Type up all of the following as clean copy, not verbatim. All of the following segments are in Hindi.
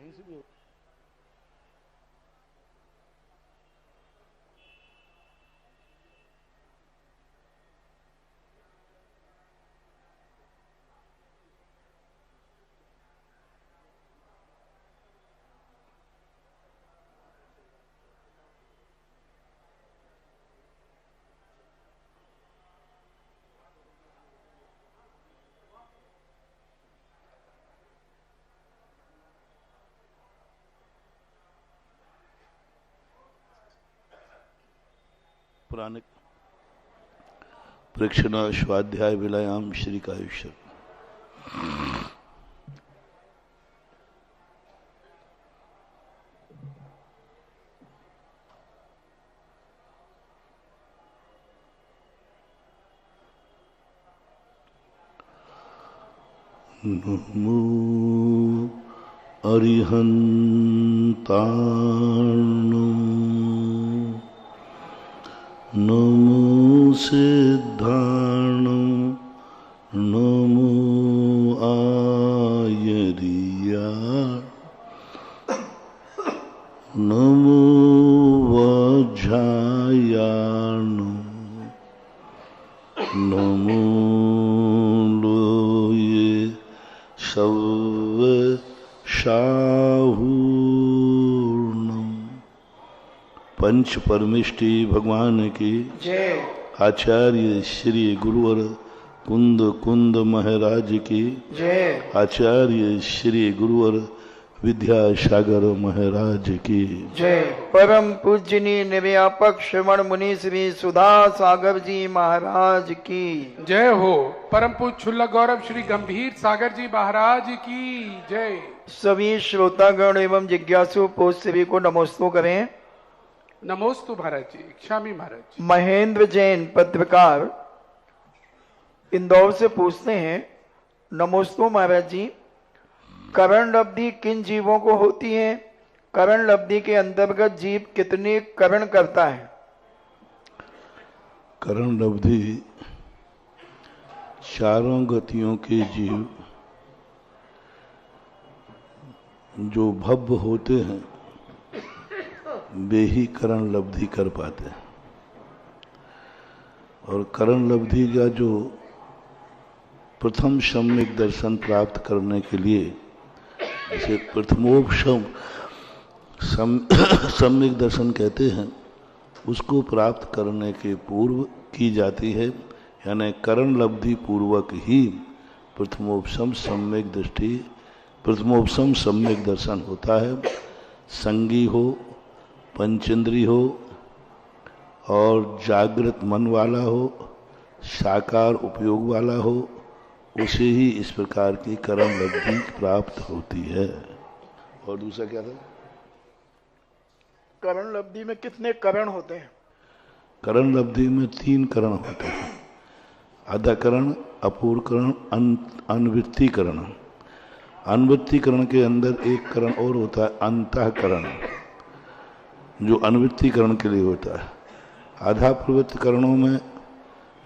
कहीं से भी हो। पुराण प्रेक्षणा स्वाध्याय विलयाम श्री कायुष्य। नमो अरिहंताणो नमो सिद्धाणो नमो आयरिया नमो वज्रायाणो नमो लोये शव शाहूर्णम। पंच परमिष्टि भगवान की जय। आचार्य श्री गुरुवर कुंद कुंद महाराज की जय। आचार्य श्री गुरुवर विद्यासागर महाराज की जय। परम पूजनीय निर्व्यापक श्रवण मुनि श्री सुधा सागर जी महाराज की जय हो। परम पूज्य क्षुल्लक गौरव श्री गंभीर सागर जी महाराज की जय। सभी श्रोतागण एवं जिज्ञासु पोष सभी को नमोस्तु करें। नमोस्तु महाराज जी। क्षामी महाराज जी। महेंद्र जैन पत्रकार इंदौर से पूछते हैं, नमोस्तु महाराज जी, करण लब्धि किन जीवों को होती है? करण लब्धि के अंतर्गत जीव कितने करण करता है? करण लब्धि चारों गतियों के जीव जो भव्य होते हैं वे ही करण लब्धि कर पाते हैं। और करण लब्धि का जो प्रथम सम्यक दर्शन प्राप्त करने के लिए जिसे प्रथमोपशम सम्यक दर्शन कहते हैं, उसको प्राप्त करने के पूर्व की जाती है, यानी करण लब्धि पूर्वक ही प्रथमोपशम सम्यक दर्शन होता है। संगी हो, पंचेंद्री हो और जागृत मन वाला हो, साकार उपयोग वाला हो, उसे ही इस प्रकार की करण लब्धि प्राप्त होती है। और दूसरा क्या था? करण लब्धि में कितने करण होते हैं? करण लब्धि में 3 करण होते हैं, अधकरण, अपूर्वकरण, अनवृत्तिकरण। अनवृत्तिकरण के अंदर एक करण और होता है अंतःकरण, जो अनवृत्तिकरण के लिए होता है। आधा प्रवृत्त करणों में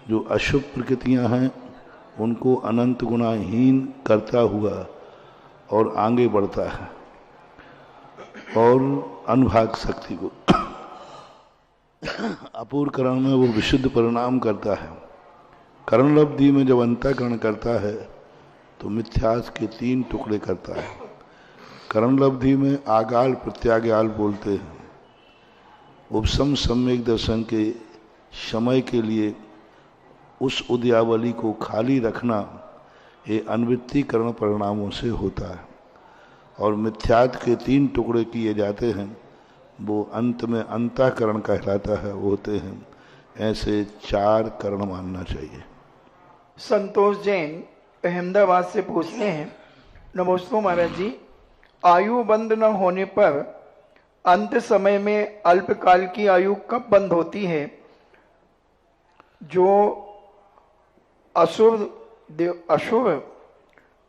जो अशुभ प्रकृतियां हैं उनको अनंत गुणाहीन करता हुआ और आगे बढ़ता है, और अनुभाग शक्ति को अपूर्वकरण में वो विशुद्ध परिणाम करता है। करण लब्धि में जब अंतःकरण करता है तो मिथ्यास के 3 टुकड़े करता है। करण लब्धि में आगाल प्रत्यागाल बोलते हैं। उपशम सम्यक दर्शन के समय के लिए उस उद्यावली को खाली रखना ये अनवृत्तिकरण परिणामों से होता है, और मिथ्यात के 3 टुकड़े किए जाते हैं, वो अंत में अंतःकरण कहलाता है, वो होते हैं। ऐसे 4 करण मानना चाहिए। संतोष जैन अहमदाबाद से पूछते हैं, नमोस्तु महाराज जी, आयु बंद न होने पर अंत समय में अल्पकाल की आयु कब बंद होती है? जो अशुभ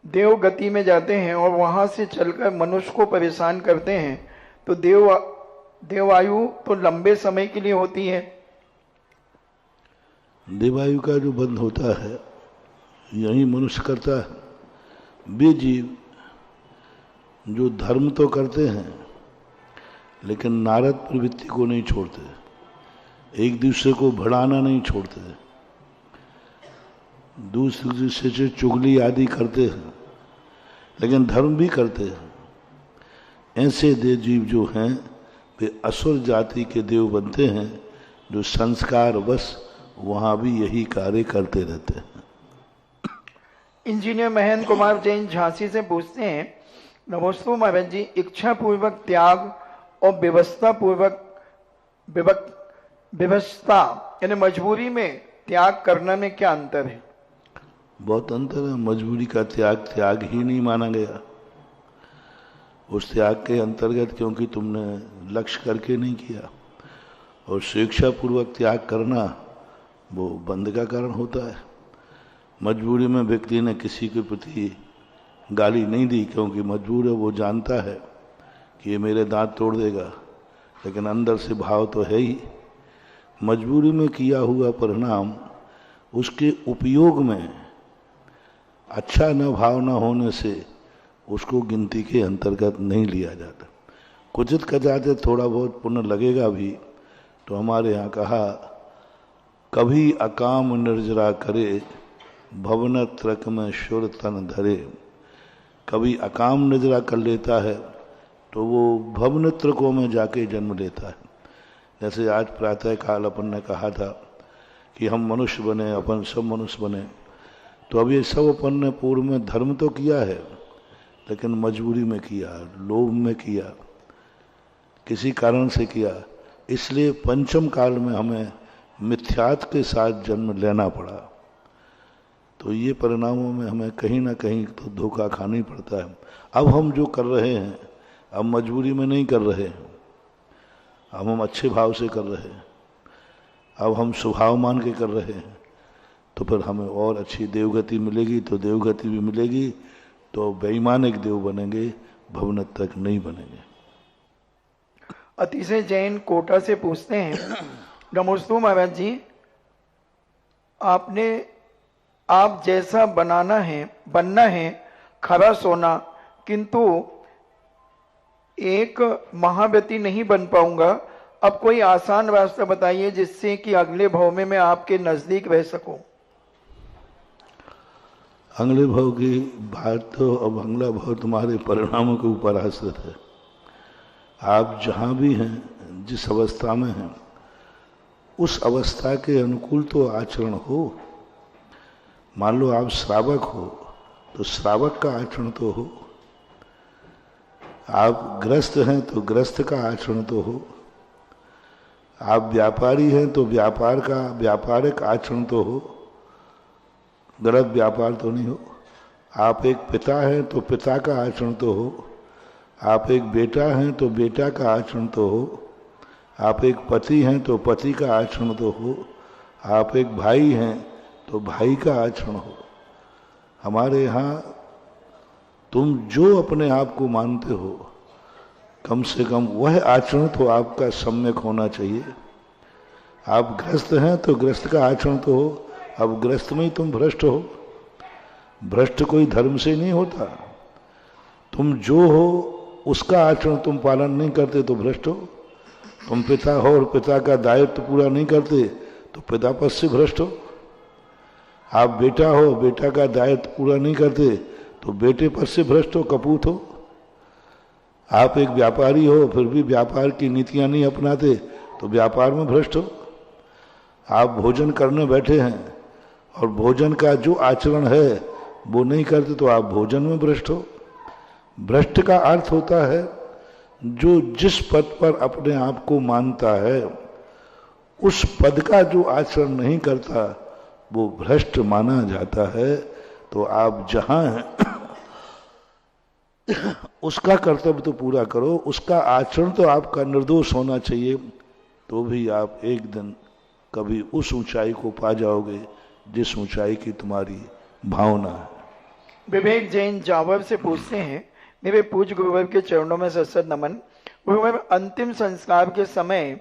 देव गति में जाते हैं और वहां से चलकर मनुष्य को परेशान करते हैं, तो देवायु तो लंबे समय के लिए होती है। देवायु का जो बंध होता है यही मनुष्य करता है। वे जीव जो धर्म तो करते हैं लेकिन नारद प्रवृत्ति को नहीं छोड़ते, एक दूसरे को भड़ाना नहीं छोड़ते, दूसरे से चुगली आदि करते हैं लेकिन धर्म भी करते हैं। ऐसे देव जीव जो हैं वे असुर जाति के देव बनते हैं, जो संस्कार बस वहाँ भी यही कार्य करते रहते हैं। इंजीनियर महेंद्र कुमार जैन झांसी से पूछते हैं, नमोस्तु महाराज जी, इच्छा पूर्वक त्याग और व्यवस्था पूर्वक व्यवस्था यानी मजबूरी में त्याग करने में क्या अंतर है? बहुत अंतर है। मजबूरी का त्याग त्याग ही नहीं माना गया। उस त्याग के अंतर्गत क्योंकि तुमने लक्ष्य करके नहीं किया, और स्वेच्छा पूर्वक त्याग करना वो बंध का कारण होता है। मजबूरी में व्यक्ति ने किसी के प्रति गाली नहीं दी क्योंकि मजबूर है, वो जानता है कि ये मेरे दांत तोड़ देगा, लेकिन अंदर से भाव तो है ही। मजबूरी में किया हुआ परिणाम उसके उपयोग में अच्छा न भाव न होने से उसको गिनती के अंतर्गत नहीं लिया जाता। कुचित कदाचित थोड़ा बहुत पुण्य लगेगा भी, तो हमारे यहाँ कहा, कभी अकाम निर्जरा करे भवन त्रक में शुर तन धरे। कभी अकाम निर्जरा कर लेता है तो वो भवन त्रकों में जाके जन्म लेता है। जैसे आज प्रातः काल अपन ने कहा था कि हम मनुष्य बने, अपन सब मनुष्य बने, तो अब ये सब अपन ने पूर्व में धर्म तो किया है लेकिन मजबूरी में किया, लोभ में किया, किसी कारण से किया, इसलिए पंचम काल में हमें मिथ्यात्व के साथ जन्म लेना पड़ा। तो ये परिणामों में हमें कहीं ना कहीं तो धोखा खाना ही पड़ता है। अब हम जो कर रहे हैं अब मजबूरी में नहीं कर रहे हैं, अब हम अच्छे भाव से कर रहे हैं, अब हम स्वभाव मान के कर रहे हैं, तो फिर हमें और अच्छी देवगति मिलेगी। तो देवगति भी मिलेगी तो बेईमान एक देव बनेंगे, भवन तक नहीं बनेंगे। अतिशय जैन कोटा से पूछते हैं, नमोस्तु महाराज जी, आप जैसा बनना है खरा सोना, किंतु एक महाव्यक्ति नहीं बन पाऊंगा। अब कोई आसान रास्ता बताइए जिससे कि अगले भाव में मैं आपके नजदीक रह सकूं। अगले भाव की बात तो, अब अगला भाव तुम्हारे परिणामों के ऊपर आश्रित है। आप जहां भी हैं, जिस अवस्था में हैं, उस अवस्था के अनुकूल तो आचरण हो। मान लो आप श्रावक हो तो श्रावक का आचरण तो हो, आप ग्रस्त हैं तो ग्रस्त का आचरण तो हो, आप व्यापारी हैं तो व्यापार का व्यापारिक आचरण तो हो, गलत व्यापार तो नहीं हो। आप एक पिता हैं तो पिता का आचरण तो हो, आप एक बेटा हैं तो बेटा का आचरण तो हो, आप एक पति हैं तो पति का आचरण तो हो, आप एक भाई हैं तो भाई का आचरण हो। हमारे यहाँ तुम जो अपने आप को मानते हो, कम से कम वह आचरण तो आपका सम्यक होना चाहिए। आप ग्रस्त हैं तो ग्रस्त का आचरण तो हो। अब ग्रस्त में ही तुम भ्रष्ट हो। भ्रष्ट कोई धर्म से नहीं होता। तुम जो हो उसका आचरण तुम पालन नहीं करते तो भ्रष्ट हो। तुम पिता हो और पिता का दायित्व पूरा नहीं करते तो पिता पद से भ्रष्ट हो। आप बेटा हो, बेटा का दायित्व पूरा नहीं करते तो बेटे पद से भ्रष्ट हो, कपूत हो। आप एक व्यापारी हो फिर भी व्यापार की नीतियां नहीं अपनाते तो व्यापार में भ्रष्ट हो। आप भोजन करने बैठे हैं और भोजन का जो आचरण है वो नहीं करते तो आप भोजन में भ्रष्ट हो। भ्रष्ट का अर्थ होता है जो जिस पद पर अपने आप को मानता है उस पद का जो आचरण नहीं करता वो भ्रष्ट माना जाता है। तो आप जहां हैं उसका कर्तव्य तो पूरा करो, उसका आचरण तो आपका निर्दोष होना चाहिए, तो भी आप एक दिन कभी उस ऊंचाई को पा जाओगे जिस ऊंचाई की तुम्हारी भावना है। विवेक जैन जावर से पूछते हैं, मेरे पूज्य गुरुवर के चरणों में सत्सत नमन। गुरुवर, अंतिम संस्कार के समय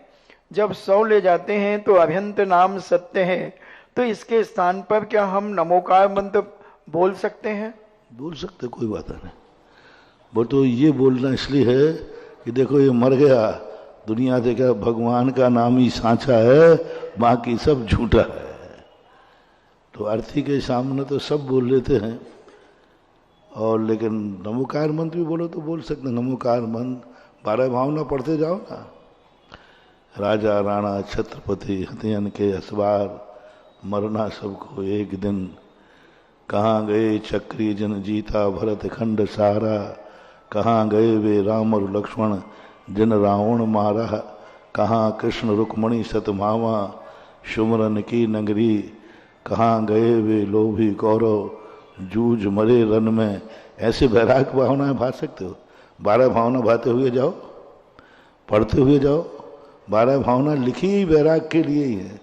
जब सौ ले जाते हैं तो अभ्यंत नाम सत्य है, तो इसके स्थान पर क्या हम नमोकार मंत्र बोल सकते हैं? बोल सकते, कोई बात नहीं। वो तो ये बोलना इसलिए है कि देखो ये मर गया, दुनिया से क्या भगवान का नाम ही सांचा है, बाकी सब झूठा है। तो अर्थी के सामने तो सब बोल लेते हैं, और लेकिन नमोकार मंत्र भी बोलो तो बोल सकते हैं। नमोकार मंत्र 12 भावना पढ़ते जाओ ना। राजा राणा छत्रपति हथियन के असवार, मरना सबको एक दिन। कहाँ गए चक्री जन जीता भरत खंड सारा, कहाँ गए वे राम और लक्ष्मण जिन रावण मारा। कहाँ कृष्ण रुक्मणी सतभामा सुमरन की नगरी, कहाँ गए वे लोभी कौरव जूझ मरे रन में। ऐसे वैराग भावनाएं भा सकते हो। 12 भावना भाते हुए जाओ, पढ़ते हुए जाओ। 12 भावना लिखी ही वैराग के लिए ही है,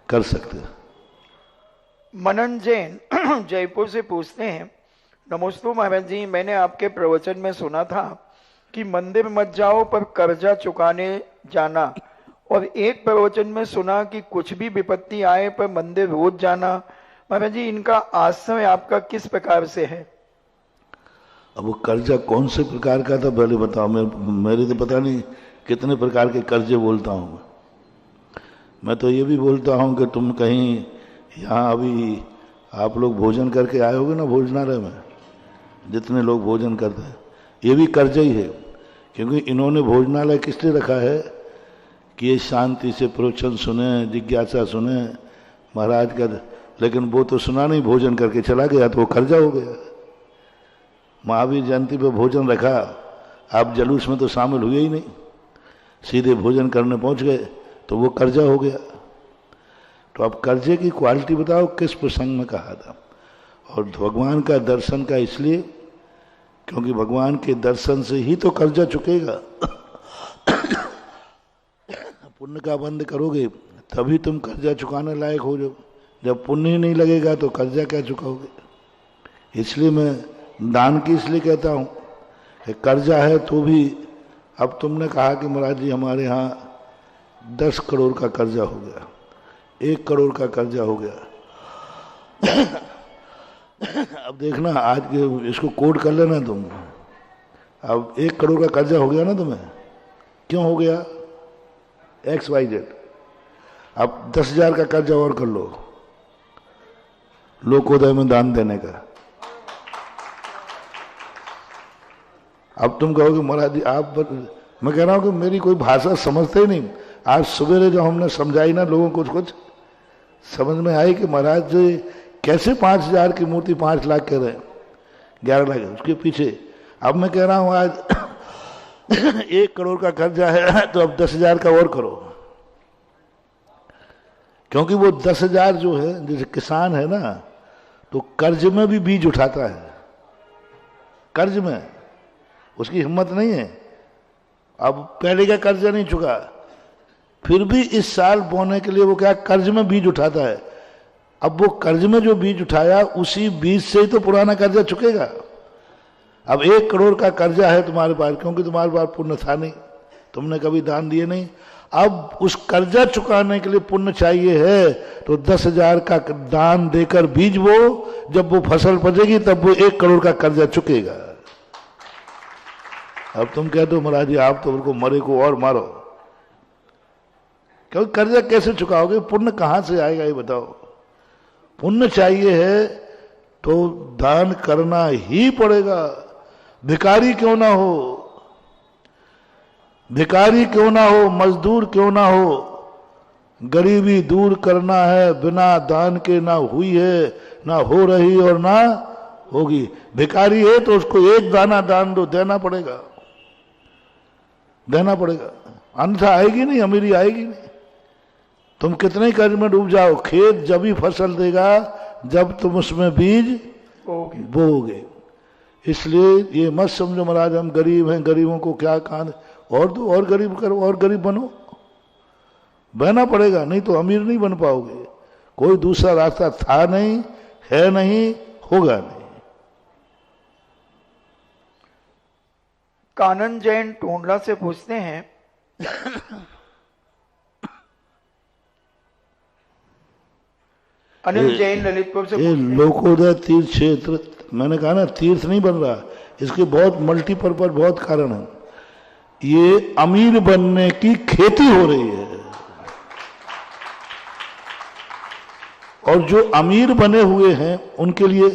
कर सकते हो। मनन जैन जयपुर से पूछते हैं, नमोस्तु महाराज जी, मैंने आपके प्रवचन में सुना था कि मंदिर मत जाओ पर कर्जा चुकाने जाना, और एक प्रवचन में सुना कि कुछ भी विपत्ति आए पर मंदिर रोज जाना। महाराज जी, इनका आश्रय आपका किस प्रकार से है? अब वो कर्जा कौन से प्रकार का था पहले बताओ। मेरे तो पता नहीं कितने प्रकार के कर्जे बोलता हूँ मैं तो ये भी बोलता हूँ कि तुम कहीं यहाँ अभी आप लोग भोजन करके आए होगे ना भोजनालय में, जितने लोग भोजन करते हैं, ये भी कर्जा ही है। क्योंकि इन्होंने भोजनालय किस लिए रखा है कि ये शांति से प्रवचन सुने, जिज्ञासा सुने महाराज का, लेकिन वो तो सुना नहीं, भोजन करके चला गया तो वो कर्जा हो गया। महावीर जयंती पे भोजन रखा, आप जलूस में तो शामिल हुए ही नहीं, सीधे भोजन करने पहुंच गए, तो वो कर्जा हो गया। तो अब कर्जे की क्वालिटी बताओ किस प्रसंग में कहा था। और भगवान का दर्शन का इसलिए क्योंकि भगवान के दर्शन से ही तो कर्जा चुकेगा। पुण्य का बंद करोगे तभी तुम कर्जा चुकाने लायक हो जाओ। जब पुण्य ही नहीं लगेगा तो कर्जा क्या चुकाओगे। इसलिए मैं दान की इसलिए कहता हूँ कि कर्जा है तो भी, अब तुमने कहा कि महाराज जी हमारे यहाँ 10 करोड़ का कर्जा हो गया, 1 करोड़ का कर्जा हो गया। अब देखना आज के इसको कोड कर लेना तुम। अब 1 करोड़ का कर्जा हो गया ना तुम्हें, क्यों हो गया? XYZ। अब 10,000 का कर्जा और कर लो लोकोदय में दान देने का। अब तुम कहोगे महाराज जी आप, मैं कह रहा हूं कि मेरी कोई भाषा समझते ही नहीं। आज सवेरे जब हमने समझाई ना लोगों को, कुछ समझ में आई कि महाराज जी कैसे 5,000 की मूर्ति 5 लाख कह रहे हैं, 11 लाख उसके पीछे। अब मैं कह रहा हूं आज 1 करोड़ का कर्जा है तो अब 10,000 का और करो। क्योंकि वो 10,000 जो है, जैसे किसान है ना, तो कर्ज में भी बीज उठाता है, कर्ज में उसकी हिम्मत नहीं है। अब पहले का कर्जा नहीं चुका, फिर भी इस साल बोने के लिए वो क्या कर्ज में बीज उठाता है। अब वो कर्ज में जो बीज उठाया उसी बीज से ही तो पुराना कर्जा चुकेगा। अब 1 करोड़ का कर्जा है तुम्हारे पास, क्योंकि तुम्हारे पास पुण्य था नहीं, तुमने कभी दान दिए नहीं। अब उस कर्जा चुकाने के लिए पुण्य चाहिए है, तो 10,000 का दान देकर बीज वो, जब वो फसल पचेगी तब वो 1 करोड़ का कर्जा चुकेगा। अब तुम कहते हो महाराज जी आप तो उनको मरे को और मारो, क्योंकि कर्जा कैसे चुकाओगे? पुण्य कहां से आएगा ये बताओ। पुण्य चाहिए है तो दान करना ही पड़ेगा, भिखारी क्यों ना हो, भिखारी क्यों ना हो, मजदूर क्यों ना हो, गरीबी दूर करना है, बिना दान के ना हुई है, ना हो रही और ना होगी। भिखारी है तो उसको 1 दाना दान दो, देना पड़ेगा, देना पड़ेगा, अन्यथा आएगी नहीं, अमीरी आएगी नहीं। तुम कितने कर्ज में डूब जाओ, खेत जब ही फसल देगा जब तुम उसमें बीज बोओगे। इसलिए ये मत समझो महाराज हम गरीब हैं, गरीबों को क्या कान, और दो, और गरीब करो, और गरीब बनो, बहना पड़ेगा, नहीं तो अमीर नहीं बन पाओगे। कोई दूसरा रास्ता था नहीं, है नहीं, होगा नहीं। कानन जैन टोंडला से पूछते हैं, अनिल जैन ललितपुर से ये लोकोदय तीर्थ क्षेत्र, मैंने कहा ना तीर्थ नहीं बन रहा, इसके बहुत मल्टीपर्पज बहुत कारण है। ये अमीर बनने की खेती हो रही है, और जो अमीर बने हुए हैं उनके लिए,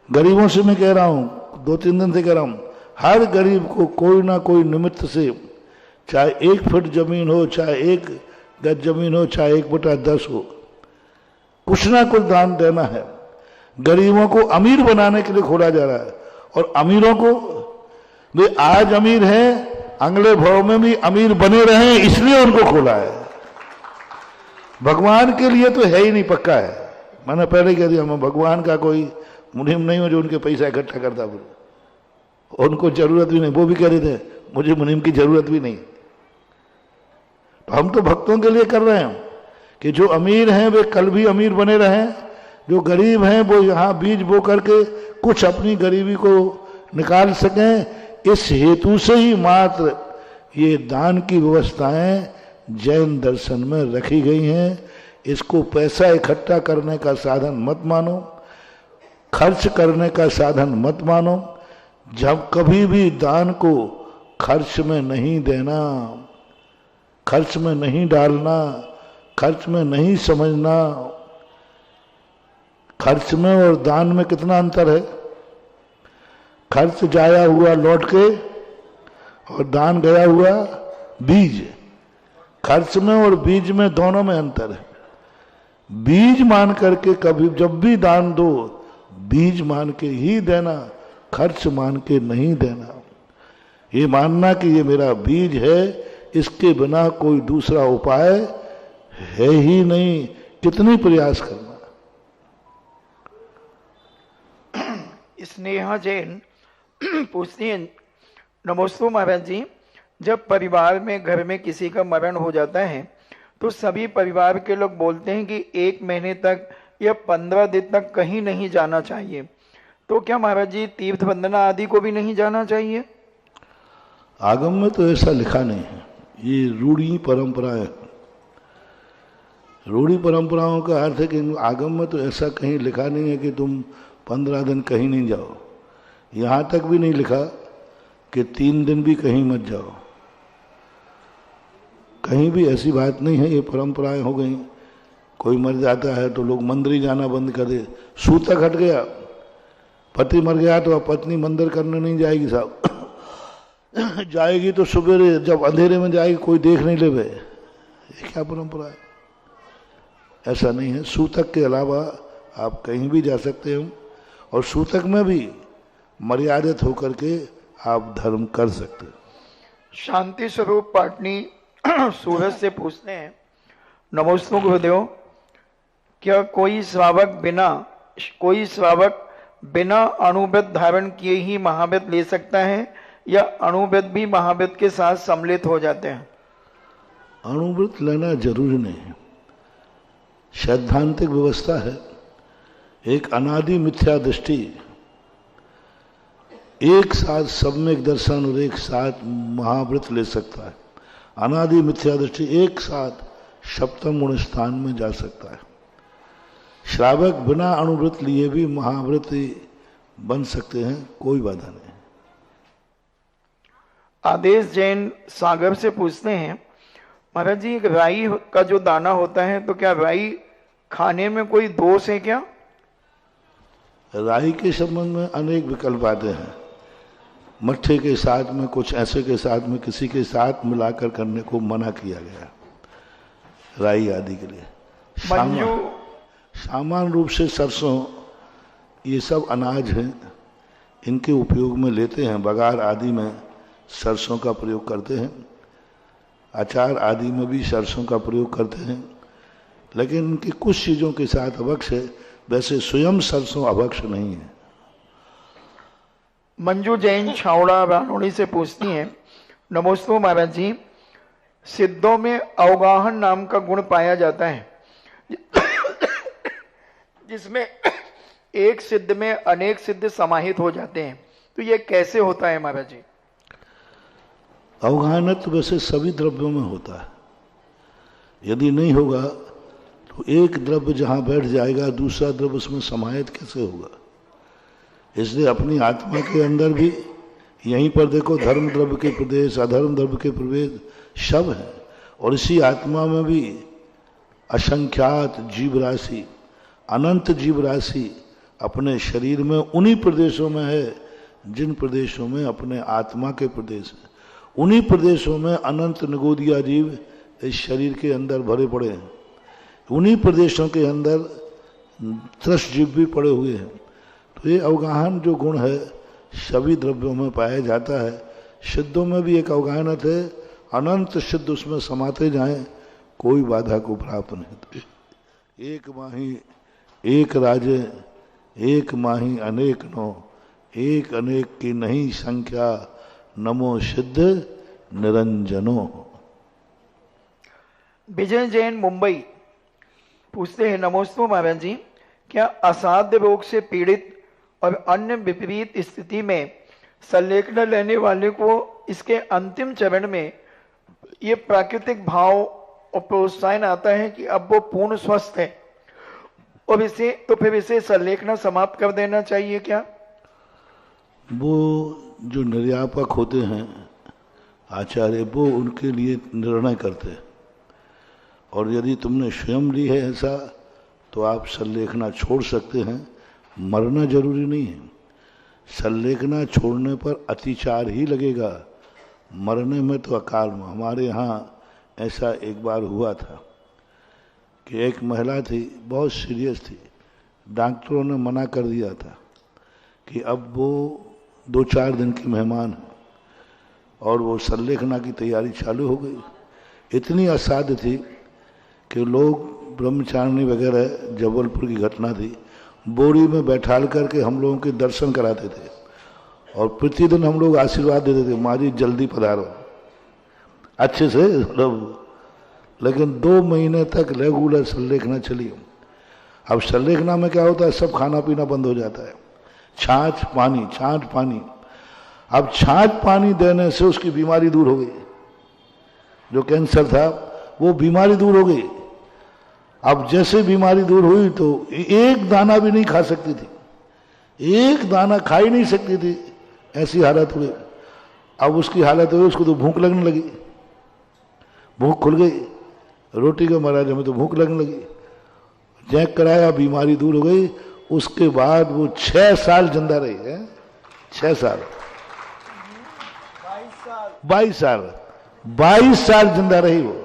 गरीबों से मैं कह रहा हूं, 2-3 दिन से कह रहा हूं, हर गरीब को कोई ना कोई निमित्त से, चाहे 1 फुट जमीन हो, चाहे 1 गज जमीन हो, चाहे 1/10 हो, कुछ ना कुछ दान देना है। गरीबों को अमीर बनाने के लिए खोला जा रहा है, और अमीरों को, वे आज अमीर हैं, अगले भाव में भी अमीर बने रहे, इसलिए उनको खोला है। भगवान के लिए तो है ही नहीं, पक्का है। मैंने पहले कह दिया, मैं भगवान का कोई मुनिम नहीं हूं जो उनके पैसा इकट्ठा करता, बोले उनको जरूरत भी नहीं। वो भी कह रहे थे मुझे मुनिम की जरूरत भी नहीं। तो हम तो भक्तों के लिए कर रहे हैं कि जो अमीर हैं वे कल भी अमीर बने रहें, जो गरीब हैं वो यहाँ बीज बो करके कुछ अपनी गरीबी को निकाल सकें। इस हेतु से ही मात्र ये दान की व्यवस्थाएं जैन दर्शन में रखी गई हैं। इसको पैसा इकट्ठा करने का साधन मत मानो, खर्च करने का साधन मत मानो। जब कभी भी दान को खर्च में नहीं देना, खर्च में नहीं डालना, खर्च में नहीं समझना। खर्च में और दान में कितना अंतर है? खर्च जाया हुआ लौट के, और दान गया हुआ बीज। खर्च में और बीज में, दोनों में अंतर है। बीज मान करके कभी जब भी दान दो, बीज मान के ही देना, खर्च मान के नहीं देना। ये मानना कि ये मेरा बीज है, इसके बिना कोई दूसरा उपाय है ही नहीं, कितनी प्रयास करना। स्नेहा जैन पूछती हैं, नमोस्तु महाराज जी, जब परिवार में, घर में किसी का मरण हो जाता है तो सभी परिवार के लोग बोलते हैं कि 1 महीने तक या 15 दिन तक कहीं नहीं जाना चाहिए, तो क्या महाराज जी तीर्थ वंदना आदि को भी नहीं जाना चाहिए? आगम में तो ऐसा लिखा नहीं है, ये रूढ़ी परंपराएं। रूढ़ी परंपराओं का अर्थ है कि आगम में तो ऐसा कहीं लिखा नहीं है कि तुम 15 दिन कहीं नहीं जाओ। यहाँ तक भी नहीं लिखा कि 3 दिन भी कहीं मत जाओ। कहीं भी ऐसी बात नहीं है, ये परंपराएं हो गई। कोई मर जाता है तो लोग मंदिर ही जाना बंद कर दे। सूतक हट गया, पति मर गया तो अब पत्नी मंदिर करने नहीं जाएगी साहब। जाएगी तो सुबह जब अंधेरे में जाएगी, कोई देख नहीं ले। ये क्या परंपरा है? ऐसा नहीं है। सूतक के अलावा आप कहीं भी जा सकते हो, और सूतक में भी मर्यादित होकर के आप धर्म कर सकते हो। शांति स्वरूप पाटनी सूरज से पूछते हैं, नमोस्तु गुरुदेव, क्या कोई श्रावक बिना अणुव्रत धारण किए ही महाव्रत ले सकता है, या अणुव्रत भी महाव्रत के साथ सम्मिलित हो जाते हैं? अणुव्रत लेना जरूरी नहीं है, सैद्धांतिक व्यवस्था है। एक अनादि मिथ्या दृष्टि, एक साथ सम्यक दर्शन और एक साथ महाव्रत ले सकता है। अनादि मिथ्या दृष्टि एक साथ सप्तम गुण स्थान में जा सकता है। श्रावक बिना अणुव्रत लिए भी महाव्रत बन सकते हैं, कोई बाधा नहीं। आदेश जैन सागर से पूछते हैं, महाराज जी, राई का जो दाना होता है, तो क्या राई खाने में कोई दोष है क्या? राई के संबंध में अनेक विकल्प आते हैं। मट्ठे के साथ में, कुछ ऐसे के साथ में, किसी के साथ मिलाकर करने को मना किया गया राई आदि के लिए। सामान्य रूप से सरसों, ये सब अनाज हैं, इनके उपयोग में लेते हैं। बघार आदि में सरसों का प्रयोग करते हैं, अचार आदि में भी सरसों का प्रयोग करते हैं, लेकिन इनकी कुछ चीज़ों के साथ अभक्ष है, वैसे स्वयं सरसों अभक्ष नहीं है। मंजू जैन छावड़ा रानोड़ी से पूछती हैं, नमोस्तु महाराज जी, सिद्धों में अवगाहन नाम का गुण पाया जाता है, जिसमें एक सिद्ध में अनेक सिद्ध समाहित हो जाते हैं, तो ये कैसे होता है महाराज जी? अवगाहनत्व वैसे सभी द्रव्यों में होता है। यदि नहीं होगा तो एक द्रव्य जहाँ बैठ जाएगा, दूसरा द्रव्य उसमें समाहित कैसे होगा? इसलिए अपनी आत्मा के अंदर भी यहीं पर देखो धर्म द्रव्य के प्रदेश, अधर्म द्रव्य के प्रवेश सब है। और इसी आत्मा में भी असंख्यात जीव राशि, अनंत जीव राशि अपने शरीर में उन्हीं प्रदेशों में है जिन प्रदेशों में अपने आत्मा के प्रदेश है। उन्हीं प्रदेशों में अनंत निगोदिया जीव इस शरीर के अंदर भरे पड़े हैं। उन्हीं प्रदेशों के अंदर त्रस जीव भी पड़े हुए हैं। तो ये अवगाहन जो गुण है सभी द्रव्यों में पाया जाता है। सिद्धों में भी एक अवगाहनत है, अनंत सिद्ध उसमें समाते जाएं, कोई बाधा को प्राप्त नहीं होती। एक माही एक राजे, एक माही अनेक नो, एक अनेक की नहीं संख्या, नमो सिद्ध निरंजनो। विजय जैन मुंबई पूछते हैं, नमोस्तु महाराज जी, क्या असाध्य रोग से पीड़ित और अन्य विपरीत स्थिति में संलेखना लेने वाले को इसके अंतिम चरण में ये प्राकृतिक भाव और प्रोत्साहन आता है कि अब वो पूर्ण स्वस्थ है और फिर इसे संलेखना समाप्त कर देना चाहिए क्या? वो जो निर्यापक होते हैं आचार्य, वो उनके लिए निर्णय करते हैं। और यदि तुमने स्वयं ली है ऐसा तो आप संलेखना छोड़ सकते हैं, मरना जरूरी नहीं है। संलेखना छोड़ने पर अतिचार ही लगेगा, मरने में तो अकाल में। हमारे यहाँ ऐसा एक बार हुआ था कि एक महिला थी, बहुत सीरियस थी, डॉक्टरों ने मना कर दिया था कि अब वो 2-4 दिन की मेहमान है, और वो संलेखना की तैयारी चालू हो गई। इतनी असाध्य थी कि लोग, ब्रह्मचारिणी वगैरह, जबलपुर की घटना थी, बोरी में बैठाल करके हम लोगों के दर्शन कराते थे और प्रतिदिन हम लोग आशीर्वाद देते थे, माँ जी जल्दी पधारो, अच्छे से मतलब। लेकिन 2 महीने तक रेगुलर संलेखना चली। अब संलेखना में क्या होता है, सब खाना पीना बंद हो जाता है, छाछ पानी, छाछ पानी। अब छाछ पानी देने से उसकी बीमारी दूर हो गई, जो कैंसर था वो बीमारी दूर हो गई। अब जैसे बीमारी दूर हुई तो एक दाना भी नहीं खा सकती थी, एक दाना खा ही नहीं सकती थी, ऐसी हालत हुई। अब उसकी हालत हुई, उसको तो भूख लगने लगी, भूख खुल गई, रोटी के महाराज हमें तो भूख लगने लगी। चेक कराया, बीमारी दूर हो गई। उसके बाद वो 6 साल जिंदा रही है, 6 साल, 22 साल जिंदा रही वो।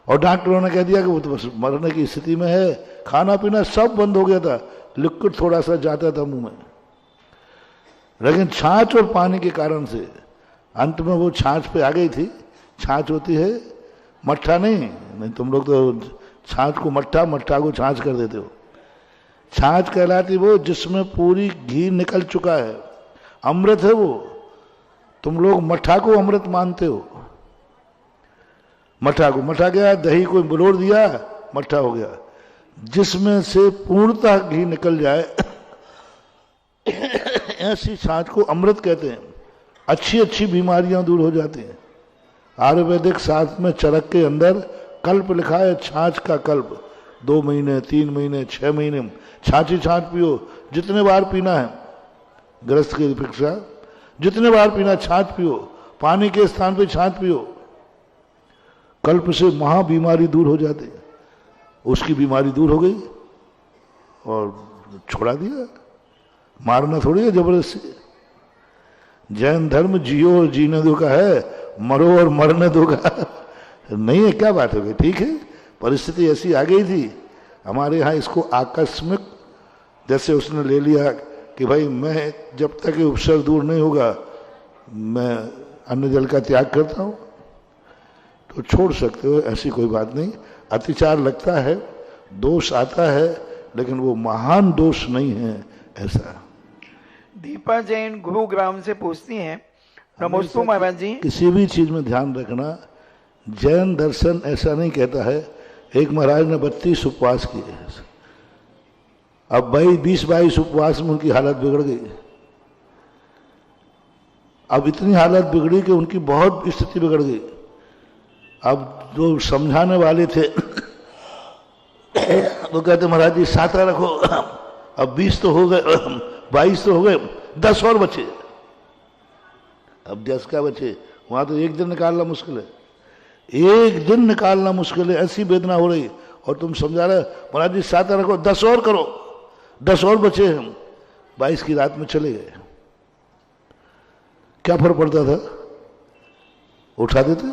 और डॉक्टरों ने कह दिया कि वो तो बस मरने की स्थिति में है, खाना पीना सब बंद हो गया था, लिक्विड थोड़ा सा जाता था मुंह में, लेकिन छाछ और पानी के कारण से अंत में वो छाछ पे आ गई थी। छाछ होती है, मट्ठा नहीं, तुम लोग तो छाछ को मट्ठा, मट्ठा को छाछ कर देते हो। छाछ कहलाती वो जिसमें पूरी घी निकल चुका है, अमृत है वो। तुम लोग मट्ठा को अमृत मानते हो, मट्ठा को, मट्ठा गया, दही को बुलोर दिया, मट्ठा हो गया। जिसमें से पूर्णतः घी निकल जाए ऐसी छाछ को अमृत कहते हैं। अच्छी अच्छी बीमारियां दूर हो जाती हैं। आयुर्वेदिक शास्त्र में चरक के अंदर कल्प लिखा है, छाछ का कल्प। 2 महीने, 3 महीने, 6 महीने छाछ ही छाछ पियो, जितने बार पीना है, ग्रस्त की अपेक्षा जितने बार पीना छाछ पियो, पानी के स्थान पे छाछ पियो, कल्प से महा बीमारी दूर हो जाती है। उसकी बीमारी दूर हो गई और छोड़ा दिया, मारना थोड़ी है जबरदस्ती। जैन धर्म जियो और जीने दो का है, मरो और मरने दो का नहीं है। क्या बात हो गई, ठीक है, परिस्थिति ऐसी आ गई थी। हमारे यहाँ इसको आकस्मिक, जैसे उसने ले लिया कि भाई मैं जब तक ये उपसर्ग दूर नहीं होगा मैं अन्न जल का त्याग करता हूँ, तो छोड़ सकते हो, ऐसी कोई बात नहीं। अतिचार लगता है, दोष आता है, लेकिन वो महान दोष नहीं है ऐसा। दीपा जैन गुरुग्राम से पूछती हैं, नमोस्तु महाराज जी। किसी भी चीज में ध्यान रखना, जैन दर्शन ऐसा नहीं कहता है। एक महाराज ने 32 उपवास किए, अब भाई 20-22 उपवास में उनकी हालत बिगड़ गई। अब इतनी हालत बिगड़ी कि उनकी बहुत स्थिति बिगड़ गई। अब जो समझाने वाले थे तो कहते महाराज जी साता रखो, अब 20 तो हो गए, 22 तो हो गए, 10 और बचे। अब 10 क्या बचे? वहां तो एक दिन निकालना मुश्किल है, एक दिन निकालना मुश्किल है, ऐसी वेदना हो रही। और तुम समझा रहे महाराज जी 7 रखो, 10 और करो, 10 और बचे हम। 22 की रात में चले गए, क्या फर्क पड़ता था? उठा देते।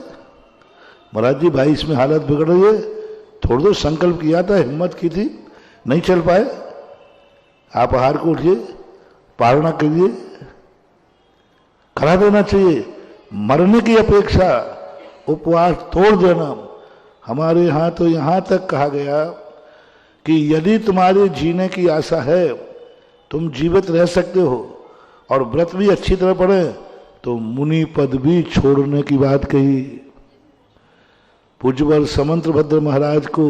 महाराज जी 22 में हालत बिगड़ रही है, थोड़ा दो, संकल्प किया था, हिम्मत की थी, नहीं चल पाए, आप आहार को उठिए, पारणा करिए, करा देना चाहिए। मरने की अपेक्षा उपवास तोड़ देना। हमारे यहाँ तो यहाँ तक कहा गया कि यदि तुम्हारी जीने की आशा है, तुम जीवित रह सकते हो और व्रत भी अच्छी तरह पढ़े, तो मुनि पद भी छोड़ने की बात कही। पूज्यवर समंतभद्र महाराज को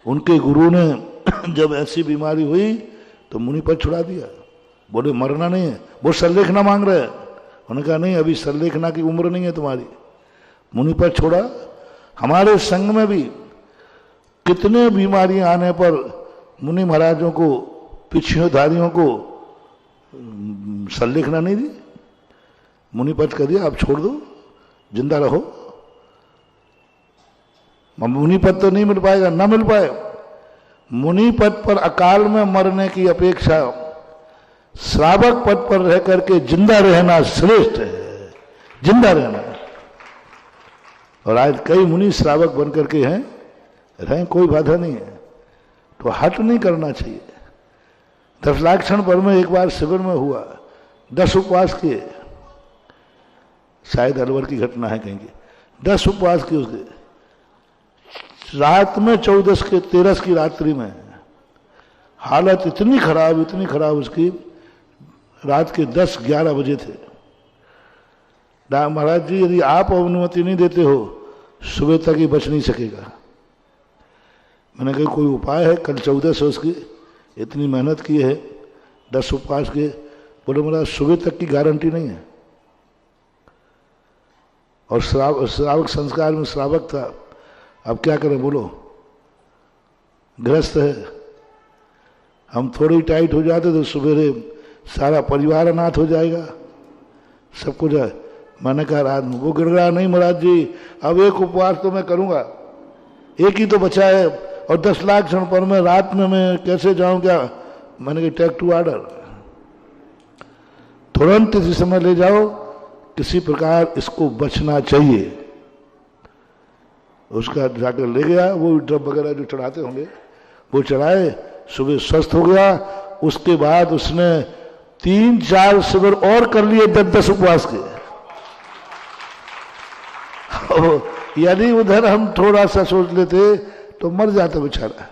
उनके गुरु ने जब ऐसी बीमारी हुई तो मुनि पद छुड़ा दिया। बोले मरना नहीं है, वो संलेखना मांग रहे हैं। उन्होंने कहा नहीं, अभी संलेखना की उम्र नहीं है तुम्हारी। मुनि पद छोड़ा। हमारे संघ में भी कितने बीमारियां आने पर मुनि महाराजों को, पिछियोधारियों को संलेखना नहीं दी, मुनि पद कर दिया, आप छोड़ दो, जिंदा रहो। मुनि पद तो नहीं मिल पाएगा, ना मिल पाए। मुनि पद पर अकाल में मरने की अपेक्षा श्रावक पद पर रह करके जिंदा रहना श्रेष्ठ है, जिंदा रहना। और आज कई मुनि श्रावक बन करके हैं, रहें, कोई बाधा नहीं है, तो हट नहीं करना चाहिए। 10 लाक्षण पर में एक बार शिविर में हुआ, 10 उपवास किए, शायद अलवर की घटना है कहीं की, 10 उपवास किए उसके। रात में 14 के 13 की रात्रि में हालत इतनी खराब उसकी, रात के 10-11 बजे थे। महाराज जी यदि आप अनुमति नहीं देते हो, सुबह तक ही बच नहीं सकेगा। मैंने कहा कोई उपाय है? कल 14 से उसकी इतनी मेहनत की है, 10 उपवास के। बोले महाराज सुबह तक की गारंटी नहीं है। और श्रावक संस्कार में श्रावक था, अब क्या करें बोलो, ग्रस्त है। हम थोड़ी टाइट हो जाते तो सवेरे सारा परिवार अनाथ हो जाएगा, सब कुछ है। मैंने कहा रात में वो गिर रहा, नहीं महाराज जी अब एक उपवास तो मैं करूंगा, एक ही तो बचा है, और 10 लाख क्षण पर मैं रात में मैं कैसे जाऊं क्या? मैंने कहा टेक टू ऑर्डर, तुरंत इसी समय ले जाओ, किसी प्रकार इसको बचना चाहिए। उसका जाकर ले गया, वो ड्रप वगैरह जो चढ़ाते होंगे वो चढ़ाए, सुबह स्वस्थ हो गया। उसके बाद उसने 3-4 शिविर और कर लिए 10-10 उपवास के। यदि उधर हम थोड़ा सा सोच लेते तो मर जाता बेचारा।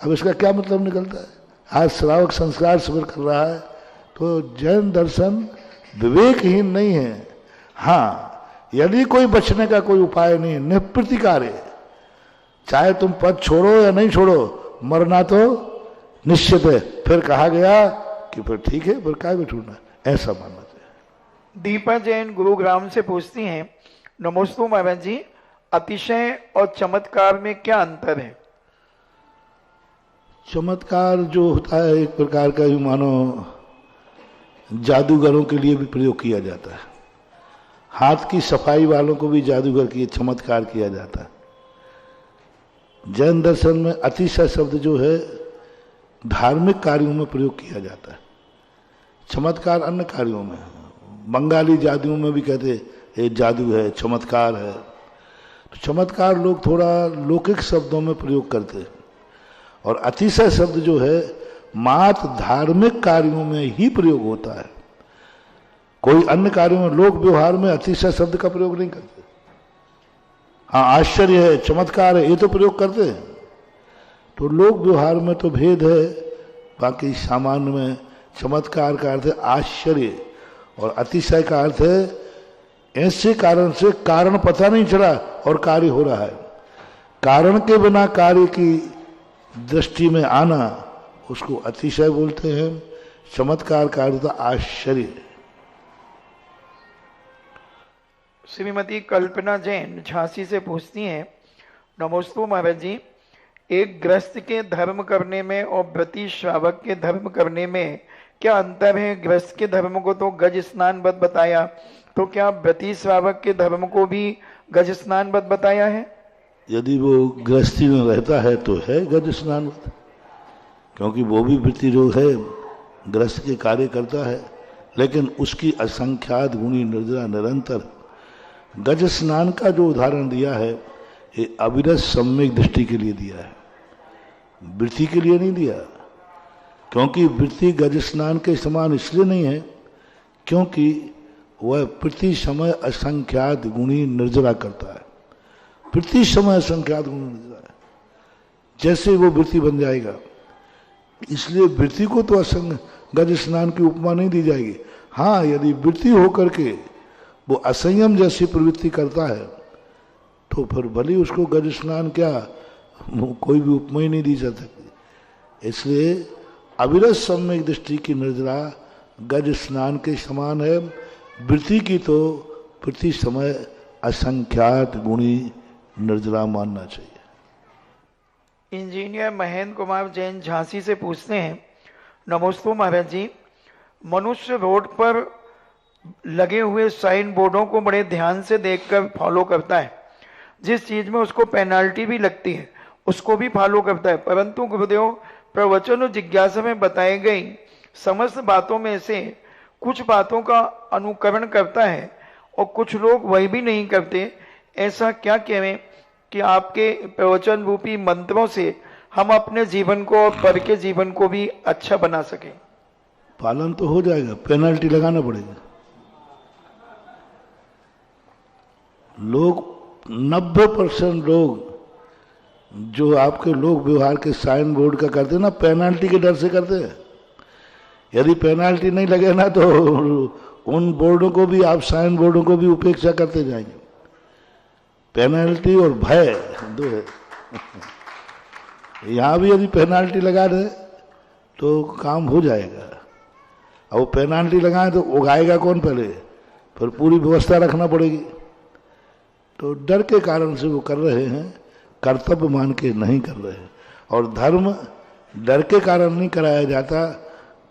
अब इसका क्या मतलब निकलता है? आज श्रावक संस्कार शिविर कर रहा है तो जैन दर्शन विवेकहीन नहीं है। हाँ, यदि कोई बचने का कोई उपाय नहीं, निप्रतिकार, चाहे तुम पद छोड़ो या नहीं छोड़ो, मरना तो निश्चित है। फिर कहा गया कि फिर ठीक है, फिर काय में छूटना, ऐसा मानना चाहिए। दीपा जैन गुरुग्राम से पूछती हैं, नमोस्तु महाराज जी, अतिशय और चमत्कार में क्या अंतर है? चमत्कार जो होता है एक प्रकार का ही मानो जादूगरों के लिए भी प्रयोग किया जाता है। हाथ की सफाई वालों को भी जादूगर की चमत्कार किया जाता है। जैन दर्शन में अतिशय शब्द जो है धार्मिक कार्यों में प्रयोग किया जाता है, चमत्कार अन्य कार्यों में। बंगाली जादुओं में भी कहते ये जादू है, चमत्कार है। तो चमत्कार लोग थोड़ा लौकिक शब्दों में प्रयोग करते हैं, और अतिशय शब्द जो है मात्र धार्मिक कार्यों में ही प्रयोग होता है। कोई अन्य कार्यों में, लोक व्यवहार में अतिशय शब्द का प्रयोग नहीं करते। हाँ, आश्चर्य है, चमत्कार है, ये तो प्रयोग करते हैं। तो लोक व्यवहार में तो भेद है, बाकी सामान्य में चमत्कार का अर्थ है आश्चर्य, और अतिशय का अर्थ है ऐसे कारण से कारण पता नहीं चला और कार्य हो रहा है। कारण के बिना कार्य की दृष्टि में आना, उसको अतिशय बोलते हैं। चमत्कार का अर्थ आश्चर्य। श्रीमती कल्पना जैन झांसी से पूछती हैं, नमोस्तु महाराज जी, एक गृहस्थ के धर्म करने में और व्रती श्रावक के धर्म करने में क्या अंतर है? गृहस्थ के धर्म को तो गज स्नान वत बताया, तो क्या व्रती श्रावक के धर्म को भी गज स्नान वत बताया है? यदि वो गृहस्थी में रहता है तो है गज स्नान वत, क्योंकि वो भी वृत्ति जो है गृहस्थ के कार्य करता है, लेकिन उसकी असंख्यात गुणी निर्जरा निरंतर। गज स्नान का जो उदाहरण दिया है ये अविरत सम्यक दृष्टि के लिए दिया है, वृत्ति के लिए नहीं दिया। क्योंकि वृत्ति गज स्नान के समान इसलिए नहीं है क्योंकि वह प्रति समय असंख्यात गुणी निर्जरा करता है। प्रति समय असंख्यात गुणी निर्जरा है, जैसे वो वृत्ति बन जाएगा। इसलिए वृत्ति को तो गज स्नान की उपमा नहीं दी जाएगी। हाँ, यदि वृत्ति होकर के वो असंयम जैसी प्रवृत्ति करता है तो फिर भले उसको गज स्नान क्या कोई भी उपमा ही नहीं दी जा सकती। इसलिए अविरत सम्यक दृष्टि की निर्जरा गज स्नान के समान है, वृत्ति की तो प्रति समय असंख्यात गुणी निर्जरा मानना चाहिए। इंजीनियर महेंद्र कुमार जैन झांसी से पूछते हैं, नमस्ते महाराज जी, मनुष्य रोड पर लगे हुए साइन बोर्डों को बड़े ध्यान से देखकर फॉलो करता है, जिस चीज में उसको पेनाल्टी भी लगती है उसको भी फॉलो करता है, परंतु गुरुदेव प्रवचन और जिज्ञासा में बताई गई समस्त बातों में से कुछ बातों का अनुकरण करता है और कुछ लोग वही भी नहीं करते। ऐसा क्या कहें कि आपके प्रवचन रूपी मंत्रों से हम अपने जीवन को और पर के जीवन को भी अच्छा बना सकें? पालन तो हो जाएगा, पेनल्टी लगाना पड़ेगा। लोग 90% लोग जो आपके लोग व्यवहार के साइन बोर्ड का करते हैं ना, पेनल्टी के डर से करते हैं। यदि पेनल्टी नहीं लगे ना तो उन बोर्डों को भी, आप साइन बोर्डों को भी उपेक्षा करते जाएंगे। पेनल्टी और भय दो है। यहाँ भी यदि पेनल्टी लगा दे तो काम हो जाएगा। अब वो पेनल्टी लगाए तो उगाएगा कौन पहले, फिर पूरी व्यवस्था रखना पड़ेगी। तो डर के कारण से वो कर रहे हैं, कर्तव्य मान के नहीं कर रहे हैं। और धर्म डर के कारण नहीं कराया जाता,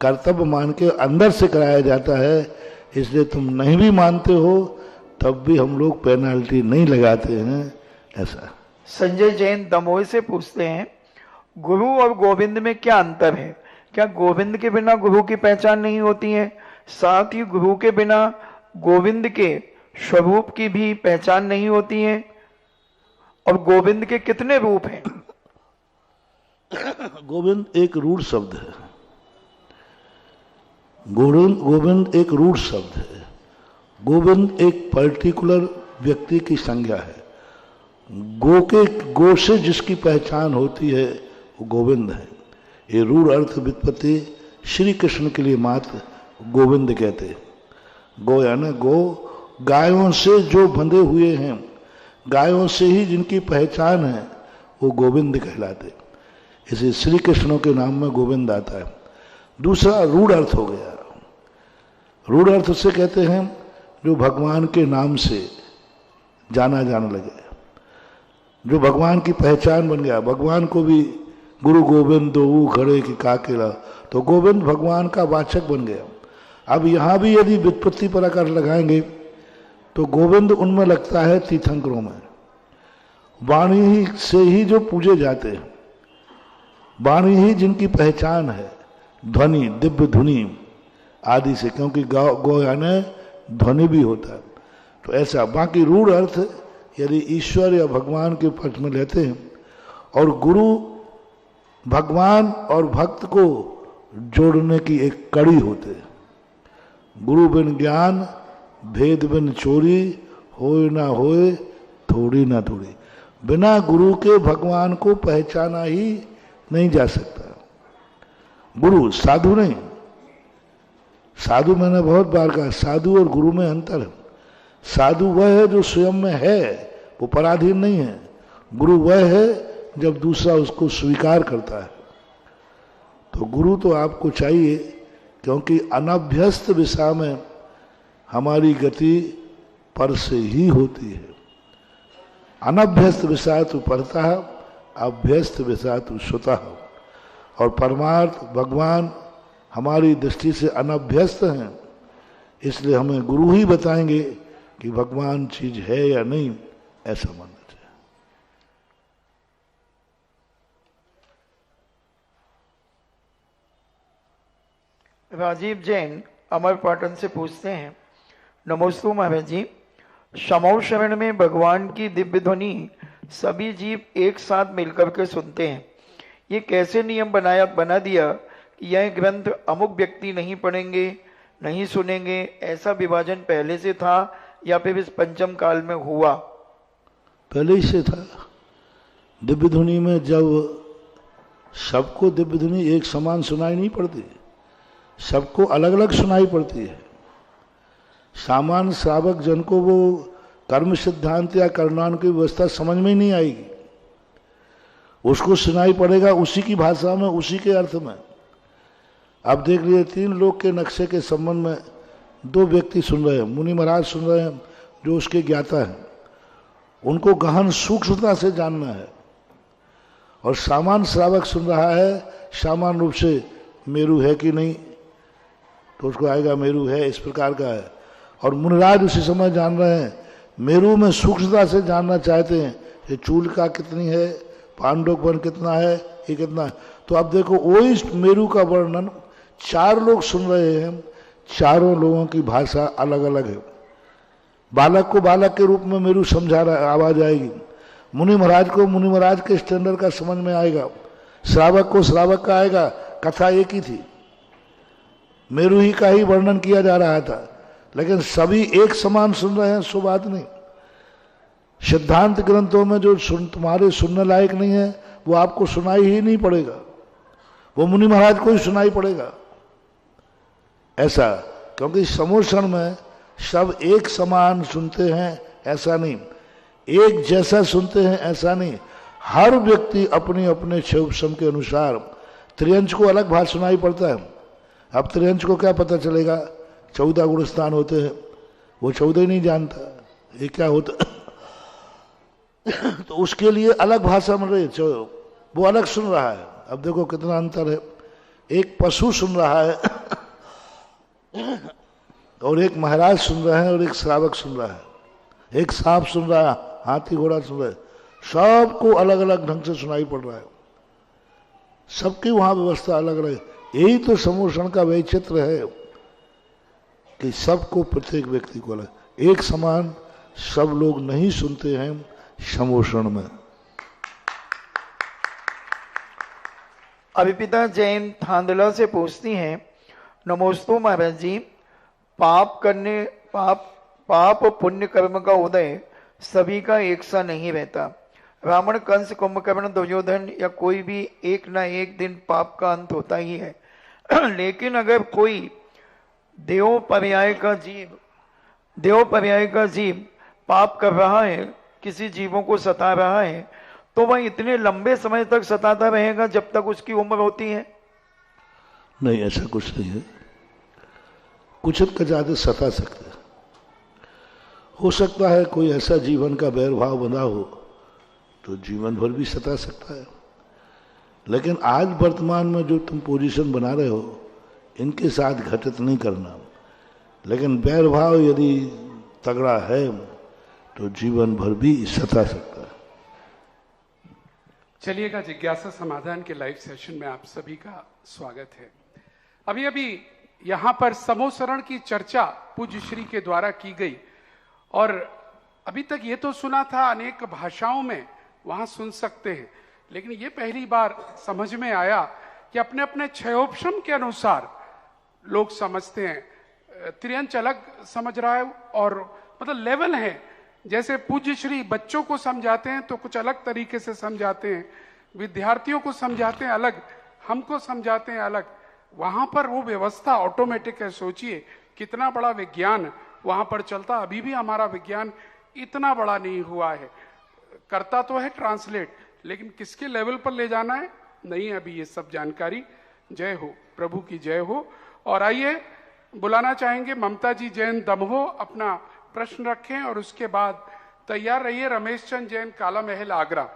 कर्तव्य मान के अंदर से कराया जाता है। इसलिए तुम नहीं भी मानते हो तब भी हम लोग पेनल्टी नहीं लगाते हैं। ऐसा संजय जैन दमोह से पूछते हैं, गुरु और गोविंद में क्या अंतर है? क्या गोविंद के बिना गुरु की पहचान नहीं होती है? साथ ही गुरु के बिना गोविंद के स्वरूप की भी पहचान नहीं होती है? और गोविंद के कितने रूप हैं? गोविंद एक रूढ़ शब्द है। गोविंद एक रूढ़ शब्द है। गोविंद एक पर्टिकुलर व्यक्ति की संज्ञा है। गो से जिसकी पहचान होती है वो गोविंद है। ये रूढ़ अर्थ व्युत्पत्ति श्री कृष्ण के लिए मात्र गोविंद कहते हैं। गो यानी गो, गायों से जो बंधे हुए हैं, गायों से ही जिनकी पहचान है वो गोविंद कहलाते। इसे श्री कृष्ण के नाम में गोविंद आता है। दूसरा रूढ़ अर्थ हो गया। रूढ़ अर्थ उससे कहते हैं जो भगवान के नाम से जाना जाने लगे, जो भगवान की पहचान बन गया। भगवान को भी गुरु गोविंद दो खड़े की काकेला, तो गोविंद भगवान का वाचक बन गया। अब यहाँ भी यदि व्युत्पत्ति पर आकर लगाएंगे तो गोविंद उनमें लगता है तीर्थंकरों में, वाणी ही से ही जो पूजे जाते हैं, वाणी ही जिनकी पहचान है, ध्वनि, दिव्य ध्वनि आदि से, क्योंकि गौ यानी ध्वनि भी होता है। तो ऐसा बाकी रूढ़ अर्थ यदि ईश्वर या भगवान के पक्ष में लेते हैं, और गुरु भगवान और भक्त को जोड़ने की एक कड़ी होते हैं। गुरु बिन ज्ञान भेद बिन चोरी, होए ना होए थोड़ी ना थोड़ी। बिना गुरु के भगवान को पहचाना ही नहीं जा सकता। गुरु साधु नहीं। साधु मैंने बहुत बार कहा, साधु और गुरु में अंतर है। साधु वह है जो स्वयं में है, वो पराधीन नहीं है। गुरु वह है जब दूसरा उसको स्वीकार करता है। तो गुरु तो आपको चाहिए, क्योंकि अनभ्यस्त विषय में हमारी गति पर से ही होती है। अनभ्यस्त विषय तो पढ़ता है, अभ्यस्त विषात स्वतः, और परमार्थ भगवान हमारी दृष्टि से अनभ्यस्त हैं, इसलिए हमें गुरु ही बताएंगे कि भगवान चीज है या नहीं, ऐसा मानना चाहिए। राजीव जैन अमरपाटन से पूछते हैं, नमोस्तु महाराज जी, समौ शरण में भगवान की दिव्य ध्वनि सभी जीव एक साथ मिलकर के सुनते हैं। ये कैसे नियम बना दिया कि यह ग्रंथ अमुक व्यक्ति नहीं पढ़ेंगे, नहीं सुनेंगे? ऐसा विभाजन पहले से था या फिर इस पंचम काल में हुआ? पहले ही से था। दिव्य ध्वनि में जब सबको दिव्य ध्वनि एक समान सुनाई नहीं पड़ती, सबको अलग अलग सुनाई पड़ती है। सामान्य श्रावक जन को वो कर्म सिद्धांत या कर्णान की व्यवस्था समझ में ही नहीं आएगी, उसको सुनाई पड़ेगा उसी की भाषा में, उसी के अर्थ में। अब देख लीजिए, 3 लोक के नक्शे के संबंध में 2 व्यक्ति सुन रहे हैं, मुनि महाराज सुन रहे हैं जो उसके ज्ञाता हैं, उनको गहन सूक्ष्मता से जानना है, और सामान्य श्रावक सुन रहा है सामान्य रूप से मेरू है कि नहीं, तो उसको आएगा मेरू है, इस प्रकार का है। और मुनिराज उसी समय जान रहे हैं, मेरू में सूक्ष्मता से जानना चाहते हैं, ये चूल का कितनी है, पांडववन कितना है, ये कितना है। तो अब देखो, वही मेरू का वर्णन 4 लोग सुन रहे हैं, चारों लोगों की भाषा अलग अलग है। बालक को बालक के रूप में मेरू समझा रहा, आवाज आएगी। मुनि महाराज को मुनि महाराज के स्टैंडर्ड का समझ में आएगा, श्रावक को श्रावक का आएगा। कथा एक ही थी, मेरू ही का ही वर्णन किया जा रहा था, लेकिन सभी एक समान सुन रहे हैं, सो बात नहीं। सिद्धांत ग्रंथों में जो तुम्हारे सुनने लायक नहीं है, वो आपको सुनाई ही नहीं पड़ेगा, वो मुनि महाराज को ही सुनाई पड़ेगा। ऐसा, क्योंकि समोषण में सब एक समान सुनते हैं, ऐसा नहीं, एक जैसा सुनते हैं, ऐसा नहीं। हर व्यक्ति अपने अपने क्षोभसम के अनुसार, त्रियंश को अलग भाषा सुनाई पड़ता है। अब त्रियंश को क्या पता चलेगा, 14 गुण स्थान होते हैं, वो 14 ही नहीं जानता ये क्या होता तो उसके लिए अलग भाषा मिल रही है, वो अलग सुन रहा है। अब देखो कितना अंतर है, एक पशु सुन रहा है और एक महाराज सुन रहे हैं, और एक श्रावक सुन रहा है, एक सांप सुन रहा है, हाथी घोड़ा सुन रहा है, सबको अलग अलग ढंग से सुनाई पड़ रहा है, सबकी वहां व्यवस्था अलग अलग। यही तो समोषण का वैचित्र है कि सबको, प्रत्येक व्यक्ति को अलग, एक समान सब लोग नहीं सुनते हैं समोषण में। अभिपिता जैन थांदला से पूछती हैं, नमोस्तु महाराज जी, पाप पुण्य कर्म का उदय सभी का एक सा नहीं रहता। रावण, कंस, कुंभकर्ण, दुर्योधन या कोई भी एक ना एक दिन पाप का अंत होता ही है। लेकिन अगर कोई देव पर्याय का जीव पाप कर रहा है, किसी जीवों को सता रहा है, तो वह इतने लंबे समय तक सताता रहेगा जब तक उसकी उम्र होती है? नहीं, ऐसा कुछ नहीं है। कुछ का ज्यादा सता सकते हैं। हो सकता है कोई ऐसा जीवन का वैरभाव बना हो तो जीवन भर भी सता सकता है, लेकिन आज वर्तमान में जो तुम पोजीशन बना रहे हो, इनके साथ घटित नहीं करना। लेकिन वैरभाव यदि तगड़ा है तो जीवन भर भी सता सकता है। चलिएगा, जिज्ञासा समाधान के लाइव सेशन में आप सभी का स्वागत है। अभी यहां पर समोसरण की चर्चा पूज्य श्री के द्वारा की गई, और अभी तक ये तो सुना था अनेक भाषाओं में, वहां सुन सकते हैं, लेकिन ये पहली बार समझ में आया कि अपने अपने क्षयोपशम के अनुसार लोग समझते हैं। त्रियंच अलग समझ रहा है, और मतलब लेवल है। जैसे पूज्य श्री बच्चों को समझाते हैं तो कुछ अलग तरीके से समझाते हैं, विद्यार्थियों को समझाते हैं अलग, हमको समझाते हैं अलग। वहां पर वो व्यवस्था ऑटोमेटिक है। सोचिए कितना बड़ा विज्ञान वहां पर चलता। अभी भी हमारा विज्ञान इतना बड़ा नहीं हुआ है, करता तो है ट्रांसलेट, लेकिन किसके लेवल पर ले जाना है नहीं अभी ये सब जानकारी। जय हो, प्रभु की जय हो। और आइए बुलाना चाहेंगे ममता जी जैन दमहो, अपना प्रश्न रखें, और उसके बाद तैयार रहिए रमेश चंद जैन काला महल आगरा।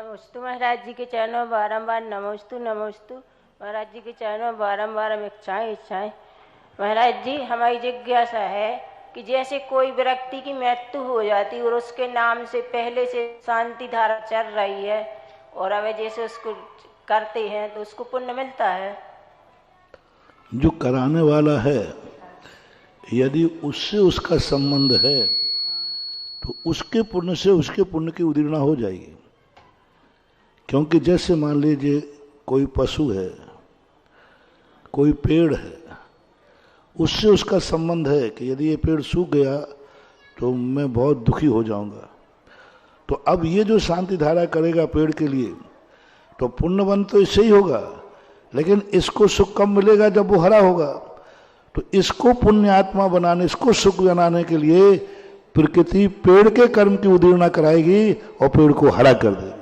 नमोस्तु महाराज जी के चरणों बारंबार नमोस्तु नमोस्तु। महाराज जी के चरणों बारंबार हम इच्छाएं महाराज जी, हमारी जिज्ञासा है कि जैसे कोई व्यक्ति की मृत्यु हो जाती और उसके नाम से पहले से शांति धारा चल रही है और अब जैसे उसको करते हैं तो उसको पुण्य मिलता है? जो कराने वाला है यदि उससे उसका संबंध है तो उसके पुण्य से उसके पुण्य की उदीर्णा हो जाएगी। क्योंकि जैसे मान लीजिए कोई पशु है, कोई पेड़ है, उससे उसका संबंध है कि यदि ये पेड़ सूख गया तो मैं बहुत दुखी हो जाऊंगा, तो अब ये जो शांति धारा करेगा पेड़ के लिए तो पुण्यवन तो इससे ही होगा, लेकिन इसको सुख कम मिलेगा जब वो हरा होगा। तो इसको पुण्यात्मा बनाने, इसको सुख बनाने के लिए प्रकृति पेड़ के कर्म की उदीर्णा कराएगी और पेड़ को हरा कर देगी।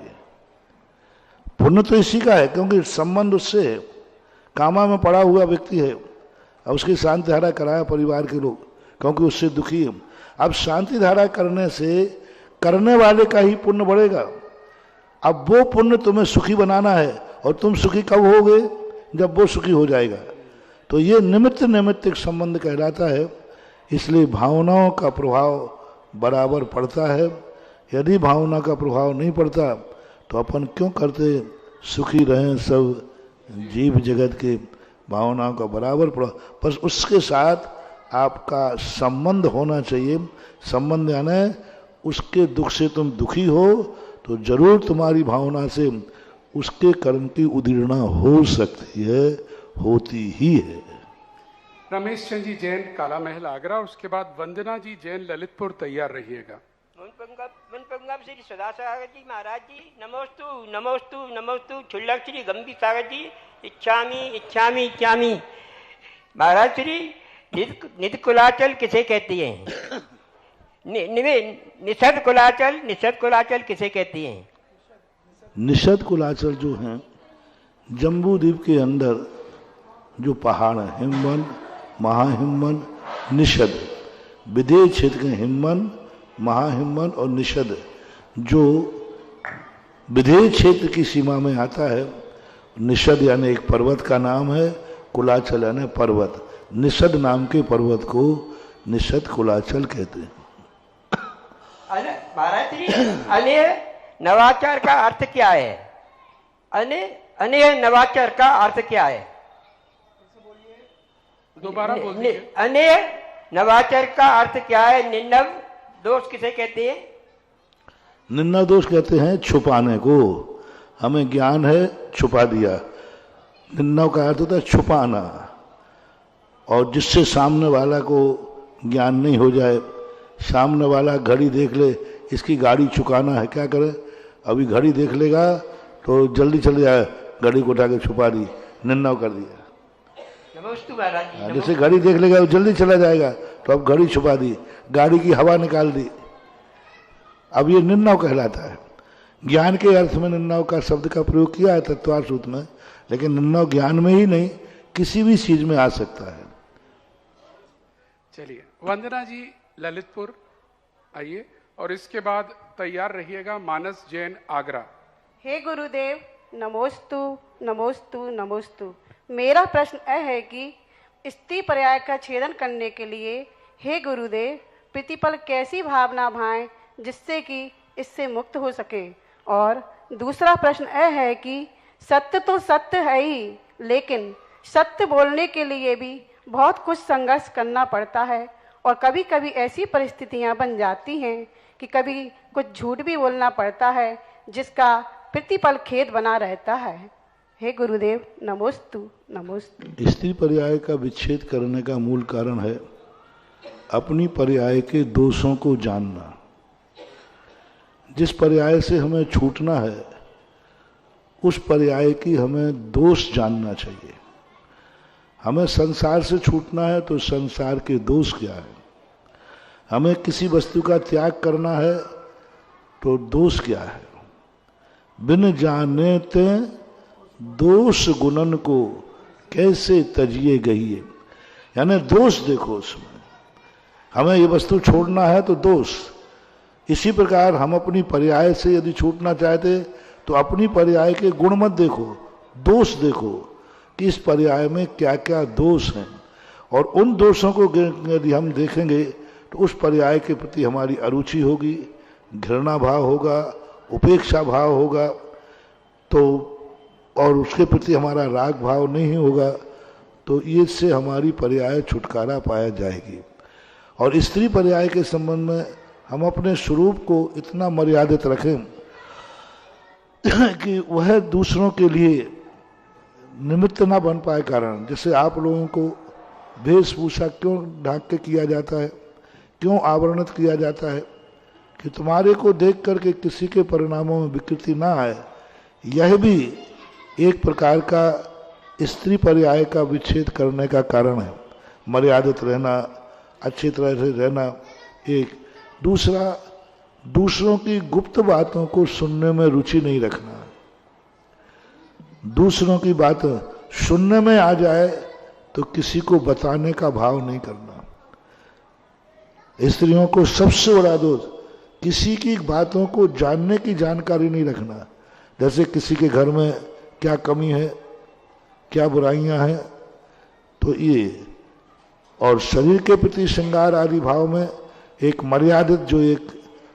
पुण्य तो इसी का है, क्योंकि संबंध उससे है। कामा में पड़ा हुआ व्यक्ति है, अब उसकी शांति धारा कराया परिवार के लोग, क्योंकि उससे दुखी है। अब शांति धारा करने से करने वाले का ही पुण्य बढ़ेगा। अब वो पुण्य तुम्हें सुखी बनाना है, और तुम सुखी कब होगे? जब वो सुखी हो जाएगा। तो ये निमित्त एक संबंध कहलाता है। इसलिए भावनाओं का प्रभाव बराबर पड़ता है। यदि भावना का प्रभाव नहीं पड़ता तो अपन क्यों करते? सुखी रहें सब जीव जगत के, भावनाओं का बराबर पड़ा, बस उसके साथ आपका संबंध होना चाहिए। संबंध यानी उसके दुख से तुम दुखी हो तो जरूर तुम्हारी भावना से उसके कर्म की उदीर्णा हो सकती है, होती ही है। रमेश चंद जी जैन काला महल आगरा, उसके बाद वंदना जी जैन ललितपुर, तैयार रहिएगा। पंगम श्री सदा सागर जी महाराज जी, नमोस्तु नमोस्तु नमोस्तु। छुल्लक श्री गंभीर सागर जी, इच्छामी इच्छामी इच्छामी। महाराज श्री निध कुलाचल किसे कहती है? निषद कुलाचल किसे कहती है? निषद कुलाचल जो हैं जम्बू द्वीप के अंदर जो पहाड़ है, हिमवन, महाहिमवन, निषद, विदेह क्षेत्र के हिमवन, महाहिमवन और निषद, जो विदेह क्षेत्र की सीमा में आता है। निषद यानी एक पर्वत का नाम है, कुलाचल यानी पर्वत। निषद नाम के पर्वत को निषद कुलाचल कहते हैं। महाराज जी, अनेय नवाचार का अर्थ क्या है? अनेय नवाचार का अर्थ क्या है? दोबारा बोल दीजिए। अनेय नवाचार का अर्थ क्या है? निन्नव दोष किसे कहते हैं? निन्ना दोष कहते हैं छुपाने को। हमें ज्ञान है, छुपा दिया। निन्ना का अर्थ होता है छुपाना, और जिससे सामने वाला को ज्ञान नहीं हो जाए। सामने वाला घड़ी देख ले, इसकी गाड़ी चुकाना है, क्या करे? अभी घड़ी देख लेगा तो जल्दी चले जाए, घड़ी को उठा के छुपा दी, निन्ना कर दिया। नमस्ते महाराज जी। जैसे घड़ी देख लेगा जल्दी चला जाएगा, तो अब घड़ी छुपा दी, गाड़ी की हवा निकाल दी। अब ये निन्नाव कहलाता है। ज्ञान के अर्थ में निन्नाव का शब्द का प्रयोग किया है तत्वार्थ सूत्र में, लेकिन निन्नाव ज्ञान में ही नहीं, किसी भी चीज में आ सकता है। चलिए, वंदना जी ललितपुर आइए, और इसके बाद तैयार रहिएगा मानस जैन आगरा। हे गुरुदेव, नमोस्तु नमोस्तु नमोस्तु। मेरा प्रश्न यह है कि स्त्री पर्याय का छेदन करने के लिए हे गुरुदेव प्रतिपल कैसी भावना भाएं जिससे कि इससे मुक्त हो सके। और दूसरा प्रश्न यह है कि सत्य तो सत्य है ही, लेकिन सत्य बोलने के लिए भी बहुत कुछ संघर्ष करना पड़ता है, और कभी कभी ऐसी परिस्थितियां बन जाती हैं कि कभी कुछ झूठ भी बोलना पड़ता है जिसका प्रतिपल खेद बना रहता है। हे गुरुदेव, नमोस्तु नमोस्तु। स्त्री पर्याय का विच्छेद करने का मूल कारण है अपनी पर्याय के दोषों को जानना। जिस पर्याय से हमें छूटना है उस पर्याय की हमें दोष जानना चाहिए। हमें संसार से छूटना है तो संसार के दोष क्या है। हमें किसी वस्तु का त्याग करना है तो दोष क्या है। बिन जाने ते दोष गुणन को कैसे तजिए गहिए, यानी दोष देखो उसमें। हमें ये वस्तु छोड़ना है तो दोष। इसी प्रकार हम अपनी पर्याय से यदि छूटना चाहते तो अपनी पर्याय के गुण मत देखो, दोष देखो कि इस पर्याय में क्या क्या दोष हैं, और उन दोषों को यदि हम देखेंगे तो उस पर्याय के प्रति हमारी अरुचि होगी, घृणा भाव होगा, उपेक्षा भाव होगा, तो और उसके प्रति हमारा राग भाव नहीं होगा, तो इससे हमारी पर्याय छुटकारा पाया जाएगी। और स्त्री पर्याय के संबंध में हम अपने स्वरूप को इतना मर्यादित रखें कि वह दूसरों के लिए निमित्त ना बन पाए कारण। जैसे आप लोगों को वेशभूषा क्यों ढांक के किया जाता है, क्यों आवरणित किया जाता है, कि तुम्हारे को देख करके किसी के परिणामों में विकृति ना आए। यह भी एक प्रकार का स्त्री पर्याय का विच्छेद करने का कारण है। मर्यादित रहना, अच्छी तरह से रहना एक। दूसरा, दूसरों की गुप्त बातों को सुनने में रुचि नहीं रखना। दूसरों की बात सुनने में आ जाए तो किसी को बताने का भाव नहीं करना। स्त्रियों को सबसे बड़ा दोष किसी की बातों को जानने की जानकारी नहीं रखना। जैसे किसी के घर में क्या कमी है, क्या बुराइयां हैं, तो ये, और शरीर के प्रति श्रृंगार आदि भाव में एक मर्यादित जो एक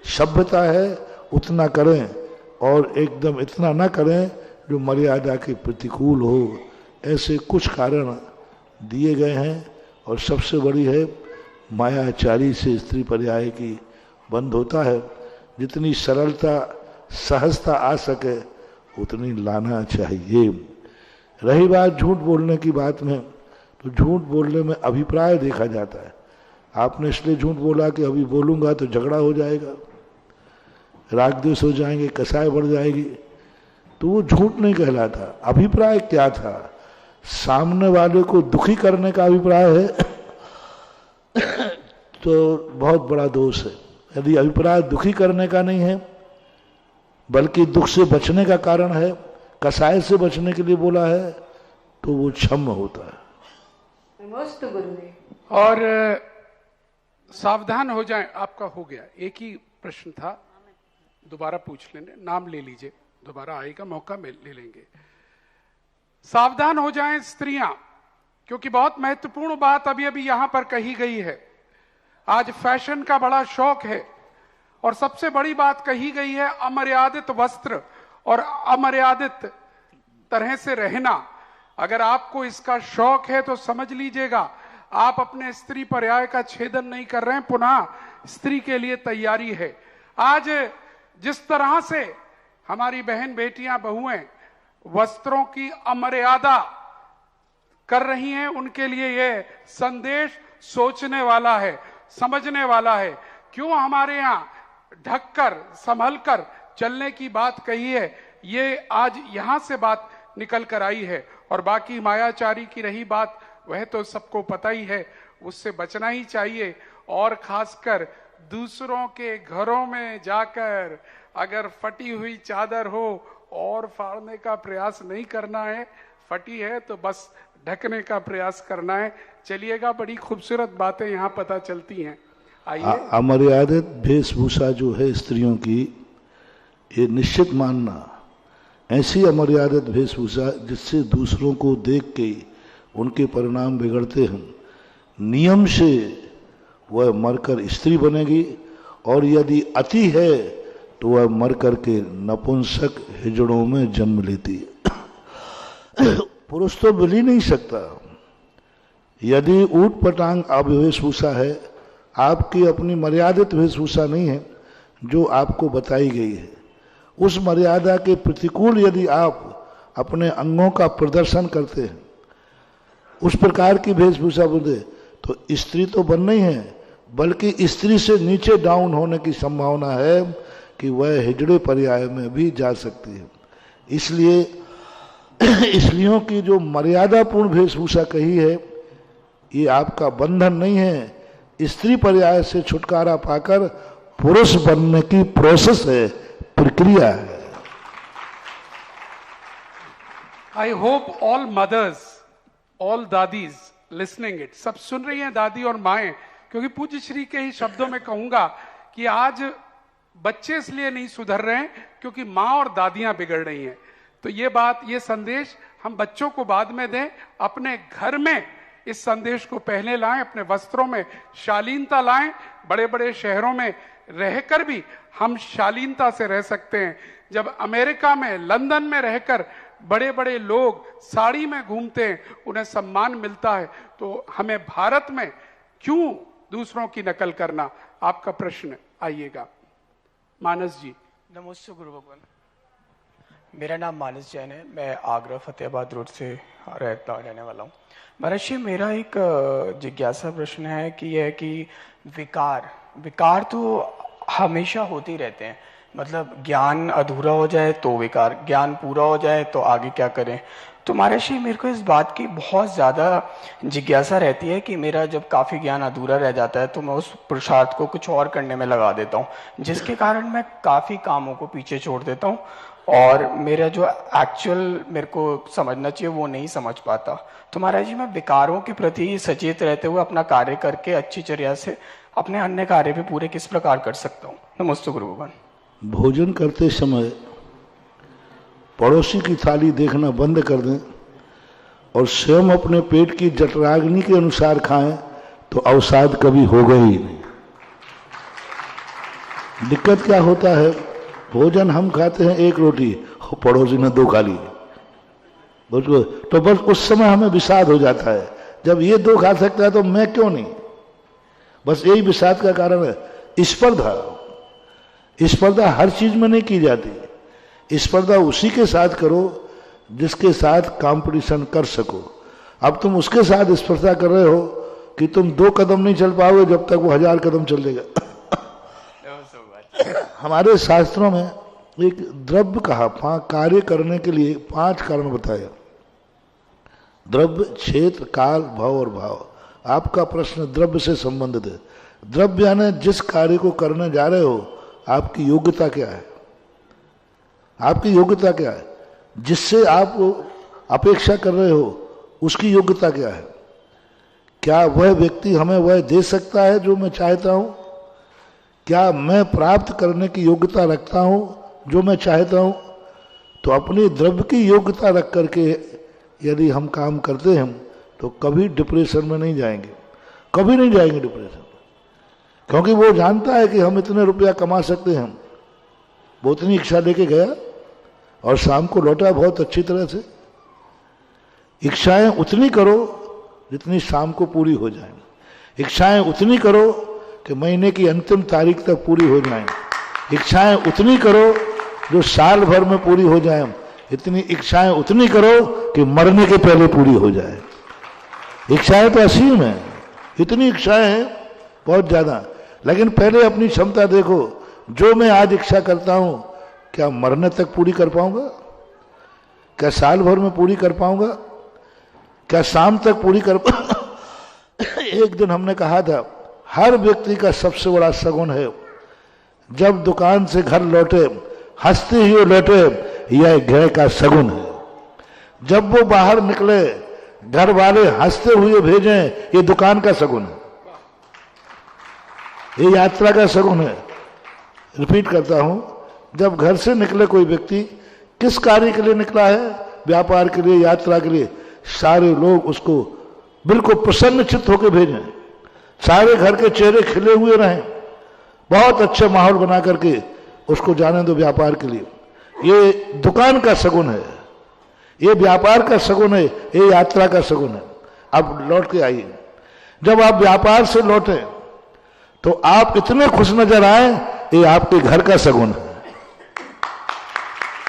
सभ्यता है उतना करें, और एकदम इतना ना करें जो मर्यादा के प्रतिकूल हो। ऐसे कुछ कारण दिए गए हैं, और सबसे बड़ी है मायाचारी से स्त्री पर्याय की बंद होता है। जितनी सरलता सहजता आ सके उतनी लाना चाहिए। रही बात झूठ बोलने की बात में, तो झूठ बोलने में अभिप्राय देखा जाता है। आपने इसलिए झूठ बोला कि अभी बोलूंगा तो झगड़ा हो जाएगा, राग द्वेष हो जाएंगे, कसाय बढ़ जाएगी, तो वो झूठ नहीं कहलाता। अभिप्राय क्या था? सामने वाले को दुखी करने का अभिप्राय है तो बहुत बड़ा दोष है। यदि अभिप्राय दुखी करने का नहीं है बल्कि दुख से बचने का कारण है, कसाय से बचने के लिए बोला है, तो वो क्षम्य होता है। नमस्ते गुरुदेव। और सावधान हो जाएं। आपका हो गया, एक ही प्रश्न था, दोबारा पूछ लेने, नाम ले लीजिए, दोबारा आएगा मौका में ले लेंगे। सावधान हो जाएं स्त्रियां, क्योंकि बहुत महत्वपूर्ण बात अभी अभी यहां पर कही गई है। आज फैशन का बड़ा शौक है, और सबसे बड़ी बात कही गई है अमर्यादित वस्त्र और अमर्यादित तरह से रहना। अगर आपको इसका शौक है तो समझ लीजिएगा आप अपने स्त्री पर्याय का छेदन नहीं कर रहे हैं, पुनः स्त्री के लिए तैयारी है। आज जिस तरह से हमारी बहन बेटियां बहुएं वस्त्रों की अमर्यादा कर रही हैं, उनके लिए यह संदेश सोचने वाला है, समझने वाला है। क्यों हमारे यहाँ ढककर संभलकर चलने की बात कही है, ये आज यहां से बात निकल कर आई है। और बाकी मायाचारी की रही बात, वह तो सबको पता ही है, उससे बचना ही चाहिए। और खासकर दूसरों के घरों में जाकर अगर फटी हुई चादर हो और फाड़ने का प्रयास नहीं करना है, फटी है तो बस ढकने का प्रयास करना है। चलिएगा, बड़ी खूबसूरत बातें यहाँ पता चलती हैं। आइए। अमर्यादित वेशभूषा जो है स्त्रियों की, ये निश्चित मानना, ऐसी अमर्यादित वेशभूषा जिससे दूसरों को देख के उनके परिणाम बिगड़ते हैं, नियम से वह मरकर स्त्री बनेगी, और यदि अति है तो वह मरकर के नपुंसक हिजड़ों में जन्म लेती है। पुरुष तो मिल ही नहीं सकता। यदि ऊट पटांग वेशभूषा है, आपकी अपनी मर्यादित वेशभूषा नहीं है जो आपको बताई गई है, उस मर्यादा के प्रतिकूल यदि आप अपने अंगों का प्रदर्शन करते हैं, उस प्रकार की वेशभूषा बोले, तो स्त्री तो बनना ही है, बल्कि स्त्री से नीचे डाउन होने की संभावना है कि वह हिजड़े पर्याय में भी जा सकती है। इसलिए स्त्रियों की जो मर्यादापूर्ण वेशभूषा कही है, ये आपका बंधन नहीं है, स्त्री पर्याय से छुटकारा पाकर पुरुष बनने की प्रोसेस है, प्रक्रिया है। I hope all mothers, all dadis listening it, सब सुन रही हैं दादी और माएं, क्योंकि पूज्य श्री के ही शब्दों में कहूंगा कि आज बच्चे इसलिए नहीं सुधर रहे हैं क्योंकि माँ और दादियां बिगड़ रही हैं। तो ये बात, ये संदेश हम बच्चों को बाद में दें, अपने घर में इस संदेश को पहले लाएं, अपने वस्त्रों में शालीनता लाएं। बड़े बड़े शहरों में रहकर भी हम शालीनता से रह सकते हैं। जब अमेरिका में, लंदन में रहकर बड़े बड़े लोग साड़ी में घूमते हैं, उन्हें सम्मान मिलता है, तो हमें भारत में क्यों दूसरों की नकल करना? आपका प्रश्न आइएगा। मानस जी। नमस्ते गुरु भगवान। मेरा नाम मानस जैन है, मैं आगरा फतेहाबाद रोड से रहने वाला हूँ। महर्षि, मेरा एक जिज्ञासा प्रश्न है कि यह कि विकार तो हमेशा होते ही रहते हैं। मतलब ज्ञान अधूरा हो जाए तो विकार, ज्ञान पूरा हो जाए तो आगे क्या करें। तो महर्षि, मेरे को इस बात की बहुत ज़्यादा जिज्ञासा रहती है कि मेरा जब काफ़ी ज्ञान अधूरा रह जाता है तो मैं उस पुरुषार्थ को कुछ और करने में लगा देता हूँ, जिसके कारण मैं काफ़ी कामों को पीछे छोड़ देता हूँ और मेरा जो एक्चुअल मेरे को समझना चाहिए वो नहीं समझ पाता। तो महाराज जी, मैं विकारों के प्रति सचेत रहते हुए अपना कार्य करके अच्छी चर्या से अपने अन्य कार्य भी पूरे किस प्रकार कर सकता हूँ? नमस्ते गुरु भगवान। भोजन करते समय पड़ोसी की थाली देखना बंद कर दें और स्वयं अपने पेट की जठराग्नि के अनुसार खाएं तो अवसाद कभी होगा ही नहीं। दिक्कत क्या होता है, भोजन हम खाते हैं एक रोटी, पड़ोसी ने 2 खा ली, तो बस उस समय हमें विषाद हो जाता है। जब ये 2 खा सकता है तो मैं क्यों नहीं? बस यही विषाद का कारण है। स्पर्धा हर चीज में नहीं की जाती। स्पर्धा उसी के साथ करो जिसके साथ कंपटीशन कर सको। अब तुम उसके साथ स्पर्धा कर रहे हो कि तुम 2 कदम नहीं चल पाओगे जब तक वो 1000 कदम चल लेगा। हमारे शास्त्रों में एक द्रव्य कहा, कार्य करने के लिए 5 कारण बताया। द्रव्य, क्षेत्र, काल, भाव और भाव। आपका प्रश्न द्रव्य से संबंधित है। द्रव्य यानी जिस कार्य को करने जा रहे हो आपकी योग्यता क्या है, आपकी योग्यता क्या है, जिससे आप अपेक्षा कर रहे हो उसकी योग्यता क्या है। क्या वह व्यक्ति हमें वह दे सकता है जो मैं चाहता हूं? क्या मैं प्राप्त करने की योग्यता रखता हूं जो मैं चाहता हूं? तो अपनी द्रव्य की योग्यता रख करके यदि हम काम करते हैं तो कभी डिप्रेशन में नहीं जाएंगे, कभी नहीं जाएंगे डिप्रेशन में। क्योंकि वो जानता है कि हम इतने रुपया कमा सकते हैं। वो उतनी इच्छा लेके गया और शाम को लौटा बहुत अच्छी तरह से। इच्छाएं उतनी करो जितनी शाम को पूरी हो जाए। इच्छाएं उतनी करो कि महीने की अंतिम तारीख तक पूरी हो जाएं। इच्छाएं उतनी करो जो साल भर में पूरी हो जाए। इतनी इच्छाएं उतनी करो कि मरने के पहले पूरी हो जाए। इच्छाएं तो असीम है, इतनी इच्छाएं हैं बहुत ज्यादा, लेकिन पहले अपनी क्षमता देखो। जो मैं आज इच्छा करता हूं क्या मरने तक पूरी कर पाऊंगा? क्या साल भर में पूरी कर पाऊंगा? क्या शाम तक पूरी कर एक दिन हमने कहा था हर व्यक्ति का सबसे बड़ा सगुन है जब दुकान से घर लौटे हंसते हुए लौटे, यह घर का सगुन है। जब वो बाहर निकले घर वाले हंसते हुए भेजें, ये दुकान का सगुन है, ये यात्रा का सगुन है। रिपीट करता हूं, जब घर से निकले कोई व्यक्ति किस कार्य के लिए निकला है, व्यापार के लिए, यात्रा के लिए, सारे लोग उसको बिल्कुल प्रसन्न चित्त होकर भेजें। सारे घर के चेहरे खिले हुए रहें, बहुत अच्छा माहौल बना करके उसको जाने दो व्यापार के लिए। ये दुकान का सगुन है, ये व्यापार का सगुन है, ये यात्रा का सगुन है। अब लौट के आइए। जब आप व्यापार से लौटे तो आप इतने खुश नजर आए, ये आपके घर का सगुन है।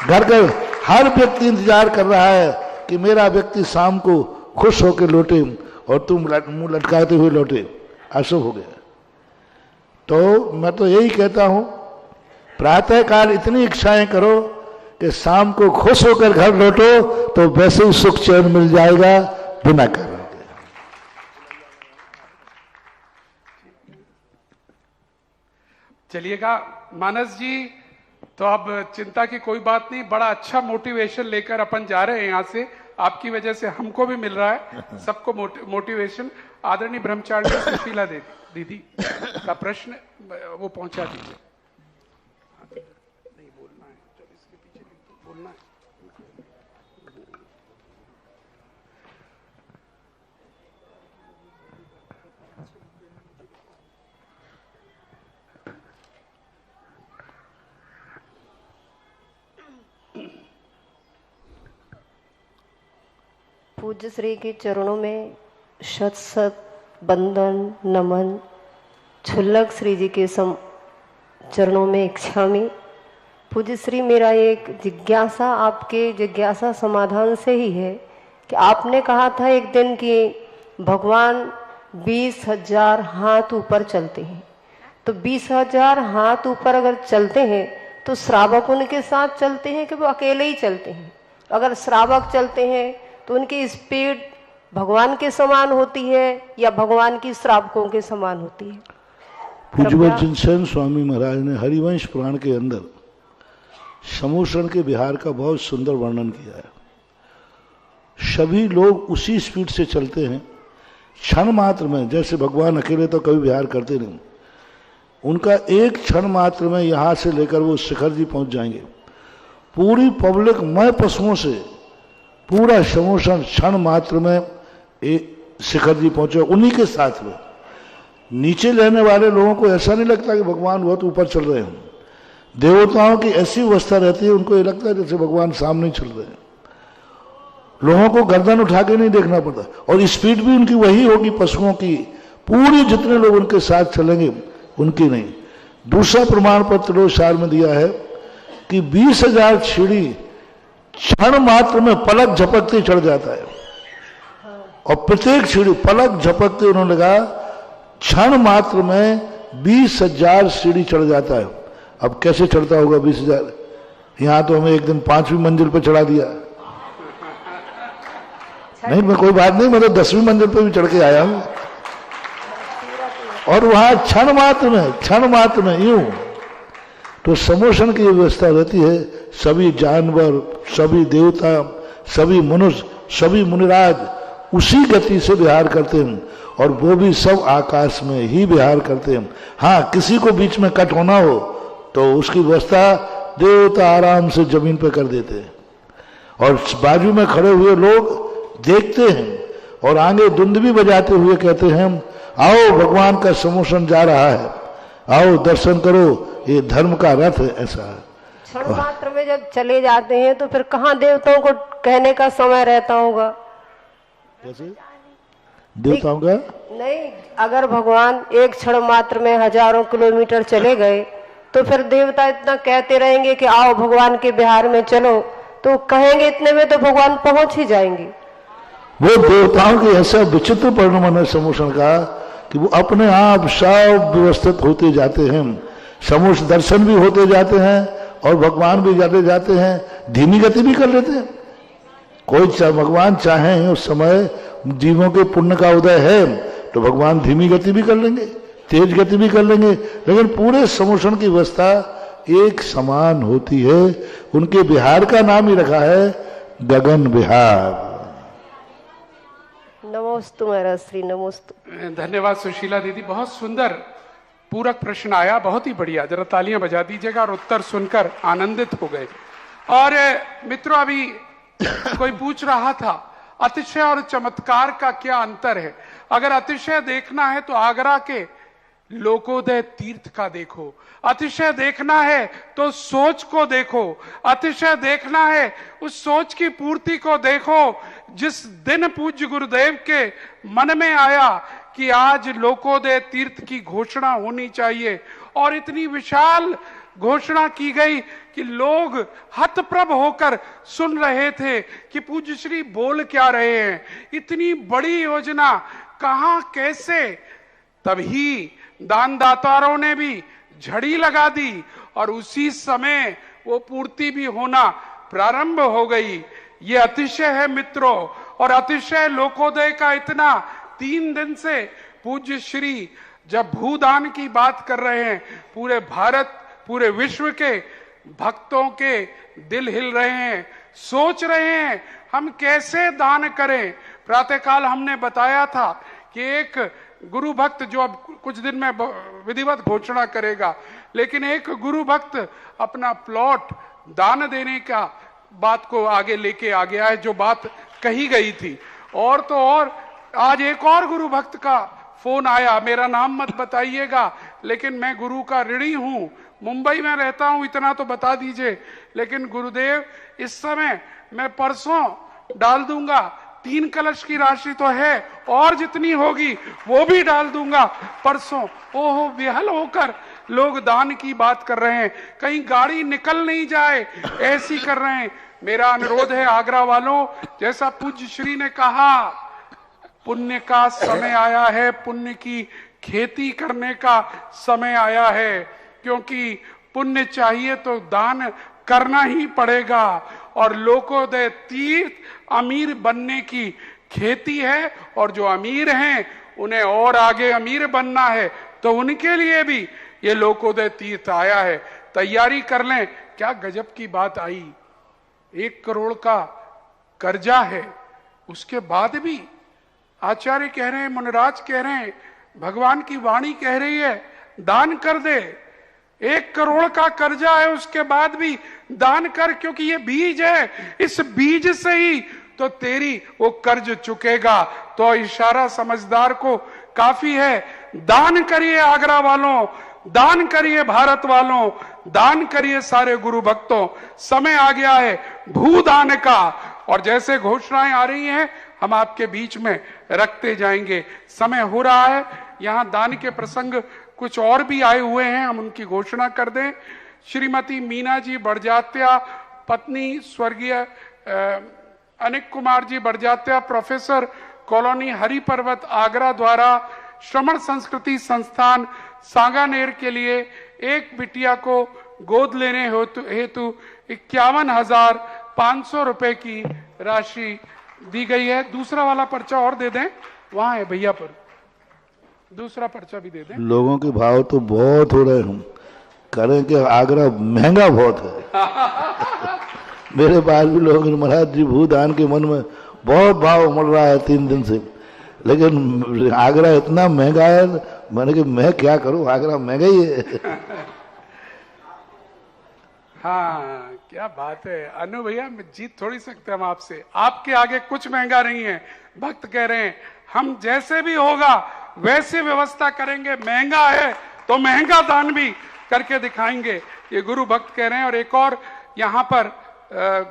घर का हर व्यक्ति इंतजार कर रहा है कि मेरा व्यक्ति शाम को खुश होकर लौटे और तुम मुंह लटकाते हुए लौटे, अशुभ हो गया। तो मैं तो यही कहता हूं, प्रातः काल इतनी इच्छाएं करो कि शाम को खुश होकर घर लौटो तो वैसे ही सुख चैन मिल जाएगा बिना कारण के। चलिएगा मानस जी, तो अब चिंता की कोई बात नहीं, बड़ा अच्छा मोटिवेशन लेकर अपन जा रहे हैं यहाँ से। आपकी वजह से हमको भी मिल रहा है, सबको मोटिवेशन। आदरणीय ब्रह्मचारी सुशीला दीदी का प्रश्न वो पहुंचा दीजिए। बोलना है। पूज्य श्री के चरणों में शत शत बंदन नमन। छुल्लक श्री जी के चरणों में इच्छामी। पूज्य श्री, मेरा एक जिज्ञासा आपके जिज्ञासा समाधान से ही है कि आपने कहा था एक दिन कि भगवान 20,000 हाथ ऊपर चलते हैं, तो 20,000 हाथ ऊपर अगर चलते हैं तो श्रावक उनके साथ चलते हैं कि वो अकेले ही चलते हैं? अगर श्रावक चलते हैं तो उनकी स्पीड भगवान के समान होती है या भगवान की श्रावकों के समान होती है? पूज्यवत जिनसेन स्वामी महाराज ने हरिवंश पुराण के अंदर समूसरण के विहार का बहुत सुंदर वर्णन किया है। सभी लोग उसी स्पीड से चलते हैं, क्षण मात्र में। जैसे भगवान अकेले तो कभी विहार करते नहीं, उनका एक क्षण मात्र में यहाँ से लेकर वो शिखर जी पहुंच जाएंगे। पूरी पब्लिक मय पशुओं से पूरा समूसरण क्षण मात्र में शिखर जी पहुंचे, उन्हीं के साथ में। नीचे रहने वाले लोगों को ऐसा नहीं लगता कि भगवान बहुत ऊपर चल रहे हैं। देवताओं की ऐसी अवस्था रहती है, उनको ये लगता है जैसे भगवान सामने चल रहे हैं। लोगों को गर्दन उठा के नहीं देखना पड़ता, और स्पीड भी उनकी वही होगी पशुओं की। पूरी जितने लोग उनके साथ चलेंगे उनकी नहीं। दूसरा प्रमाण पत्र साल में दिया है कि 20,000 सीढ़ी क्षण मात्र में पलक झपकते चढ़ जाता है, और प्रत्येक सीढ़ी पलक झपकते उन्होंने कहा क्षण मात्र में 20,000 सीढ़ी चढ़ जाता है। अब कैसे चढ़ता होगा 20,000? यहां तो हमें एक दिन 5वीं मंजिल पर चढ़ा दिया। नहीं, मैं कोई बात नहीं, मैं तो 10वीं मंजिल पर भी चढ़ के आया हूं, और वहां क्षण मात्र में यूं। तो समूसरण की व्यवस्था रहती है। सभी जानवर, सभी देवता, सभी मनुष्य, सभी मुनिराज उसी गति से विहार करते हैं, और वो भी सब आकाश में ही विहार करते हैं। हाँ, किसी को बीच में कट होना हो तो उसकी व्यवस्था देवता आराम से जमीन पर कर देते हैं, और बाजू में खड़े हुए लोग देखते हैं, और आगे धुंद भी बजाते हुए कहते हैं आओ भगवान का समूसरण जा रहा है, आओ दर्शन करो, ये धर्म का रथ है। ऐसा है। क्षण मात्र में जब चले जाते हैं तो फिर कहाँ देवताओं को कहने का समय रहता होगा? कैसे देवताओं का? नहीं, अगर भगवान एक क्षण मात्र में हजारों किलोमीटर चले गए तो फिर देवता इतना कहते रहेंगे कि आओ भगवान के बिहार में चलो, तो कहेंगे इतने में तो भगवान पहुंच ही जाएंगे। वो देवताओं की ऐसा विचित्र परिणमन है समूसरण का कि वो अपने आप सब व्यवस्थित होते जाते हैं। समूस दर्शन भी होते जाते हैं, और भगवान भी जाते जाते हैं, धीमी गति भी कर लेते हैं। कोई भगवान चाहे उस समय जीवों के पुण्य का उदय है तो भगवान धीमी गति भी कर लेंगे, तेज गति भी कर लेंगे, लेकिन पूरे समूसरण की व्यवस्था एक समान होती है। उनके बिहार का नाम ही रखा है गगन बिहार। नमोस्तु महाराज श्री, नमोस्तु। धन्यवाद सुशीला दीदी, बहुत सुंदर पूरक प्रश्न आया, बहुत ही बढ़िया। जरा तालियां बजा दीजिएगा, और उत्तर सुनकर आनंदित हो गए। और मित्रों, अभी कोई पूछ रहा था अतिशय और चमत्कार का क्या अंतर है। अगर अतिशय देखना है तो आगरा के लोकोदय तीर्थ का देखो, अतिशय देखना है तो सोच को देखो, अतिशय देखना है उस सोच की पूर्ति को देखो जिस दिन पूज्य गुरुदेव के मन में आया कि आज लोकोदय तीर्थ की घोषणा होनी चाहिए, और इतनी विशाल घोषणा की गई कि लोग हतप्रभ होकर सुन रहे थे कि पूज्य श्री बोल क्या रहे हैं। इतनी बड़ी योजना कहां कैसे? तभी दानदातारों ने भी झड़ी लगा दी, और उसी समय वो पूर्ति भी होना प्रारंभ हो गई। ये अतिशय है मित्रों, और अतिशय लोकोदय का इतना 3 दिन से पूज्य श्री जब भूदान की बात कर रहे हैं, पूरे भारत पूरे विश्व के भक्तों के दिल हिल रहे हैं, सोच रहे हैं हम कैसे दान करें। प्रातःकाल हमने बताया था कि एक गुरु भक्त, जो अब कुछ दिन में विधिवत घोषणा करेगा, लेकिन एक गुरु भक्त अपना प्लॉट दान देने का बात को आगे लेके आ गया है जो बात कही गई थी। और तो और आज एक और गुरु भक्त का फोन आया, मेरा नाम मत बताइएगा लेकिन मैं गुरु का ऋणी हूं, मुंबई में रहता हूं, इतना तो बता दीजिए। लेकिन गुरुदेव इस समय मैं परसों डाल दूंगा, 3 कलश की राशि तो है और जितनी होगी वो भी डाल दूंगा परसों। ओहो, विहल होकर लोग दान की बात कर रहे हैं, कहीं गाड़ी निकल नहीं जाए ऐसी कर रहे हैं। मेरा अनुरोध है आगरा वालों, जैसा पूज्य श्री ने कहा, पुण्य का समय आया है, पुण्य की खेती करने का समय आया है, क्योंकि पुण्य चाहिए तो दान करना ही पड़ेगा। और लोकोदय तीर्थ अमीर बनने की खेती है, और जो अमीर हैं उन्हें और आगे अमीर बनना है, तो उनके लिए भी ये लोकोदय तीर्थ आया है, तैयारी कर लें। क्या गजब की बात आई, 1 करोड़ का कर्जा है, उसके बाद भी आचार्य कह रहे हैं, मुनिराज कह रहे हैं, भगवान की वाणी कह रही है दान कर दे। 1 करोड़ का कर्जा है, उसके बाद भी दान कर, क्योंकि ये बीज है, इस बीज से ही तो तेरी वो कर्ज चुकेगा। तो इशारा समझदार को काफी है। दान करिए आगरा वालों, दान करिए भारत वालों, दान करिए सारे गुरु भक्तों, समय आ गया है भूदान का। और जैसे घोषणाएं आ रही हैं हम आपके बीच में रखते जाएंगे। समय हो रहा है, यहाँ दान के प्रसंग कुछ और भी आए हुए हैं, हम उनकी घोषणा कर दें। श्रीमती मीना जी बड़जात्या, पत्नी स्वर्गीय अनिक कुमार जी बड़जात्या, प्रोफेसर कॉलोनी हरि पर्वत आगरा द्वारा श्रमण संस्कृति संस्थान सांगानेर के लिए एक बिटिया को गोद लेने हेतु 51,500 रुपए की राशि दी गई है। दूसरा वाला पर्चा और दे दें, वहां है भैया पर, दूसरा पर्चा भी दे दें। लोगों के भाव तो बहुत हो रहे हैं, करें कि आगरा महंगा बहुत है। मेरे पास भी लोग, महाराज जी भूदान के मन में बहुत भाव मर रहा है 3 दिन से, लेकिन आगरा इतना महंगा है, मैंने कि मैं क्या करूं, आगरा महंगा ही है। हाँ, क्या बात है अनु भैया, जीत थोड़ी सकते हम आपसे, आपके आगे कुछ महंगा नहीं है। भक्त कह रहे हैं हम जैसे भी होगा वैसे व्यवस्था करेंगे, महंगा है तो महंगा दान भी करके दिखाएंगे, ये गुरु भक्त कह रहे हैं। और एक और यहाँ पर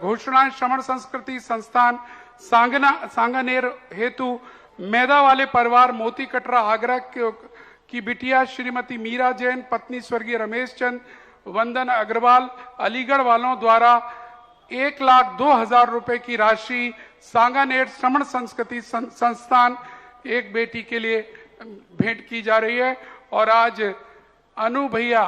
घोषणाएं, श्रमण संस्कृति संस्थान सांगानेर हेतु मैदा वाले परिवार मोती कटरा आगरा की बिटिया श्रीमती मीरा जैन, पत्नी स्वर्गीय रमेश चंद, वंदन अग्रवाल अलीगढ़ वालों द्वारा 1,02,000 रुपए की राशि सांगानेर श्रमण संस्कृति संस्थान एक बेटी के लिए भेंट की जा रही है। और आज अनु भैया,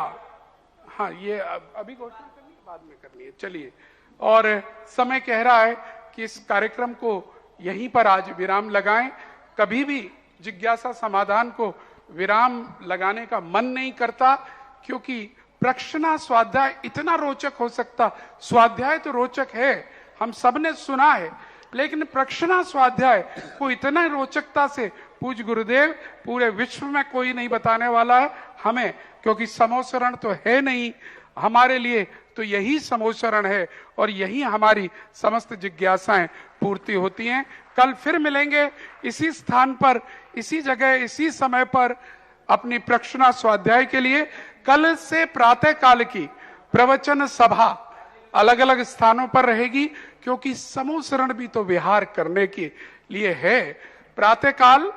हाँ ये अभी घोषणा करनी है, बाद में करनी है, चलिए। और समय कह रहा है कि इस कार्यक्रम को यहीं पर आज विराम लगाएं। कभी भी जिज्ञासा समाधान को विराम लगाने का मन नहीं करता, क्योंकि प्रश्ना स्वाध्याय इतना रोचक हो सकता, स्वाध्याय तो रोचक है, हम सबने सुना है, लेकिन प्रश्ना स्वाध्याय को इतना रोचकता से पूज्य गुरुदेव पूरे विश्व में कोई नहीं बताने वाला है हमें, क्योंकि समोसरण तो है नहीं हमारे लिए, तो यही समोसरण है और यही हमारी समस्त जिज्ञासाएं पूर्ति होती हैं। कल फिर मिलेंगे इसी स्थान पर, इसी जगह, इसी समय पर अपनी प्रश्ना स्वाध्याय के लिए। कल से प्रातः काल की प्रवचन सभा अलग अलग स्थानों पर रहेगी, क्योंकि समोसरण भी तो विहार करने के लिए है। प्रातः काल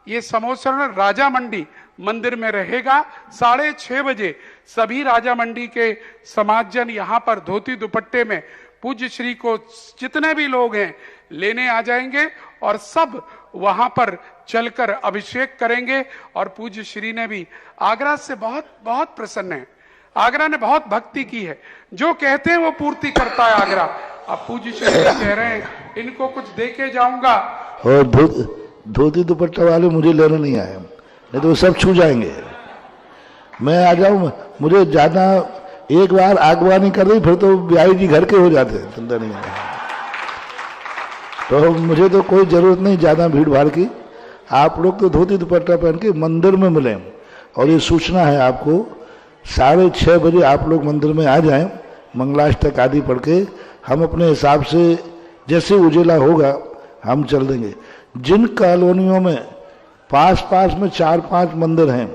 ये समोसरण राजा मंडी मंदिर में रहेगा, 6:30 बजे सभी राजा मंडी के समाजजन यहाँ पर धोती दुपट्टे में पूज्य श्री को जितने भी लोग हैं लेने आ जाएंगे और सब वहां पर चलकर अभिषेक करेंगे। और पूज्य श्री ने भी आगरा से बहुत बहुत प्रसन्न है, आगरा ने बहुत भक्ति की है, जो कहते हैं वो पूर्ति करता है आगरा। अब पूज्य श्री कह रहे हैं इनको कुछ दे के जाऊंगा। और धोती दुपट्टा वाले मुझे लेने नहीं आए, नहीं तो वो सब छू जाएंगे। मैं आ जाऊं, मुझे ज्यादा एक बार आगवानी कर दी फिर तो बिहारी जी घर के हो जाते हैं, चिंता नहीं है। तो मुझे तो कोई जरूरत नहीं ज्यादा भीड़ भाड़ की, आप लोग तो धोती दुपट्टा पहन के मंदिर में मिलें। और ये सूचना है आपको, 6:30 बजे आप लोग मंदिर में आ जाएं, मंगलाष्टक आदि पढ़ के हम अपने हिसाब से जैसे उजेला होगा हम चल देंगे। जिन कॉलोनियों में पास पास में 4-5 मंदिर हैं,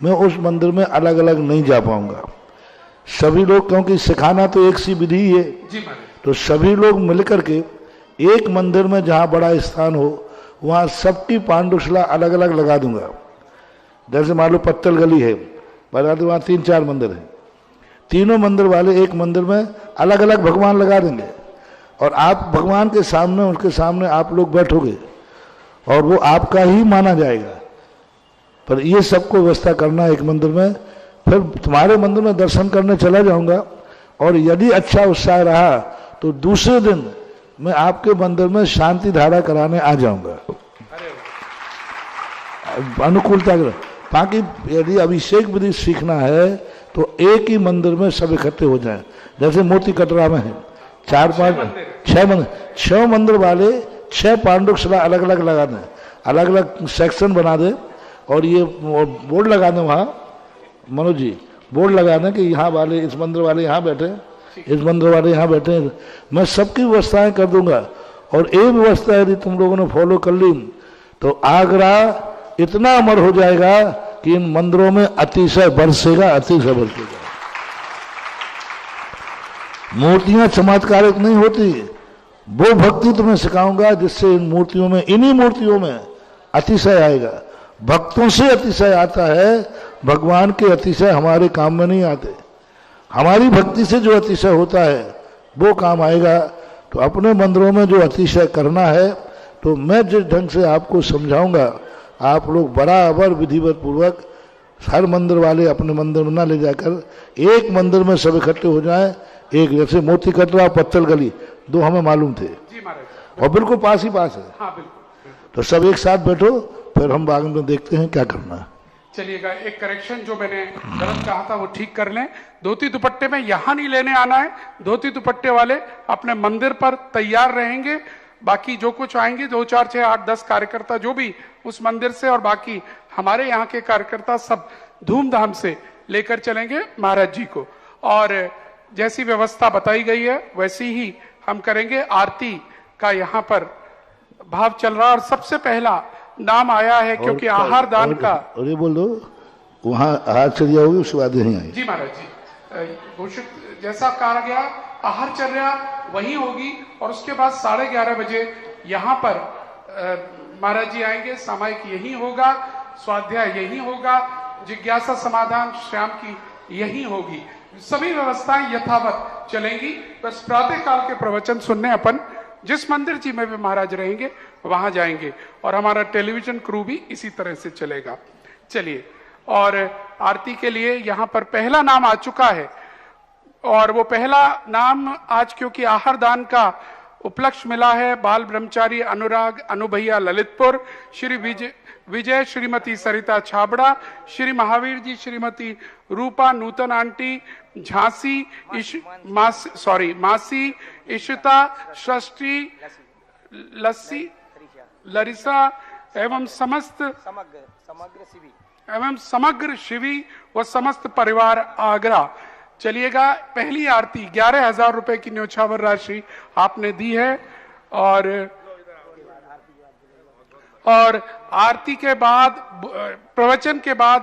मैं उस मंदिर में अलग अलग नहीं जा पाऊंगा। सभी लोग, क्योंकि सिखाना तो एक सी विधि है, तो सभी लोग मिलकर के एक मंदिर में जहाँ बड़ा स्थान हो वहाँ सबकी पांडुशिला अलग अलग लगा दूंगा। जैसे मान लो पत्तल गली है, बता दो वहाँ 3-4 मंदिर हैं, तीनों मंदिर वाले एक मंदिर में अलग अलग भगवान लगा देंगे और आप भगवान के सामने, उनके सामने आप लोग बैठोगे और वो आपका ही माना जाएगा। पर ये सबको व्यवस्था करना एक मंदिर में, फिर तुम्हारे मंदिर में दर्शन करने चला जाऊंगा और यदि अच्छा उत्साह रहा तो दूसरे दिन मैं आपके मंदिर में शांति धारा कराने आ जाऊंगा। अनुकूलता ताकि यदि अभिषेक विधि सीखना है तो एक ही मंदिर में सब इकट्ठे हो जाएं। जैसे मोती कटरा में है 6 मंदिर वाले 6 पांडुशिला अलग अलग लगा दें, अलग अलग सेक्शन बना दें और ये बोर्ड लगा दें वहाँ, मनोज जी बोर्ड लगा दें कि यहाँ वाले, इस मंदिर वाले यहाँ बैठे, इस मंदिर वाले यहाँ बैठे। मैं सबकी व्यवस्थाएं कर दूंगा और एक व्यवस्था यदि तुम लोगों ने फॉलो कर ली तो आगरा इतना अमर हो जाएगा कि इन मंदिरों में अतिशय बरसेगा, अतिशय बरसेगा। मूर्तियां चमत्कारिक नहीं होती, वो भक्ति तुम्हें सिखाऊंगा जिससे इन मूर्तियों में, इन्हीं मूर्तियों में अतिशय आएगा। भक्तों से अतिशय आता है, भगवान के अतिशय हमारे काम में नहीं आते। हमारी भक्ति से जो अतिशय होता है वो काम आएगा। तो अपने मंदिरों में जो अतिशय करना है तो मैं जिस ढंग से आपको समझाऊंगा, आप लोग बराबर विधिवत पूर्वक हर मंदिर वाले अपने मंदिर में ना ले जाकर एक मंदिर में सब इकट्ठे हो जाएं। एक जैसे मोती कटरा, पत्तल गली 2 हमें मालूम थे और बिल्कुल पास ही पास है। हाँ, बिल्कुल। तो सब एक साथ बैठो, फिर हम बाद में देखते हैं क्या करना है। चलिएगा, एक करेक्शन जो मैंने गलत कहा था वो ठीक कर लें। धोती दुपट्टे में यहाँ नहीं लेने आना है, धोती दुपट्टे वाले अपने मंदिर पर तैयार रहेंगे। बाकी जो कुछ आएंगे 2, 4, 6, 8, 10 कार्यकर्ता जो भी उस मंदिर से और बाकी हमारे यहाँ के कार्यकर्ता सब धूमधाम से लेकर चलेंगे महाराज जी को। और जैसी व्यवस्था बताई गई है वैसी ही हम करेंगे। आरती का यहाँ पर भाव चल रहा और सबसे पहला नाम आया है क्योंकि आहार दान का। और ये बोल दो वहाँ आहार चर्या होगी, उसके बाद यहीं आएगी। जी महाराज जी, घोषित जैसा कहा गया आहार चर्या वही होगी और उसके बाद 11:30 बजे यहाँ पर महाराज जी आएंगे। सामायिक यही होगा, स्वाध्याय यही होगा, जिज्ञासा समाधान श्याम की यही होगी। सभी व्यवस्थाएं यथावत चलेंगी। बस प्रातः काल के प्रवचन सुनने अपन जिस मंदिर जी में भी महाराज रहेंगे वहां जाएंगे और हमारा टेलीविजन क्रू भी इसी तरह से चलेगा। चलिए, और आरती के लिए यहाँ पर पहला नाम आ चुका है और वो पहला नाम आज क्योंकि आहार दान का उपलक्ष्य मिला है, बाल ब्रह्मचारी अनुराग अनुभैया ललितपुर, श्री विजय श्रीमती सरिता छाबड़ा, श्री महावीर जी श्रीमती रूपा नूतन आंटी झांसी, मासी इशिता षष्ठी लस्सी लरिसा एवं समग्र शिवी व समस्त परिवार आगरा। चलिएगा, पहली आरती 11,000 रुपए की न्योछावर राशि आपने दी है और आरती के बाद, प्रवचन के बाद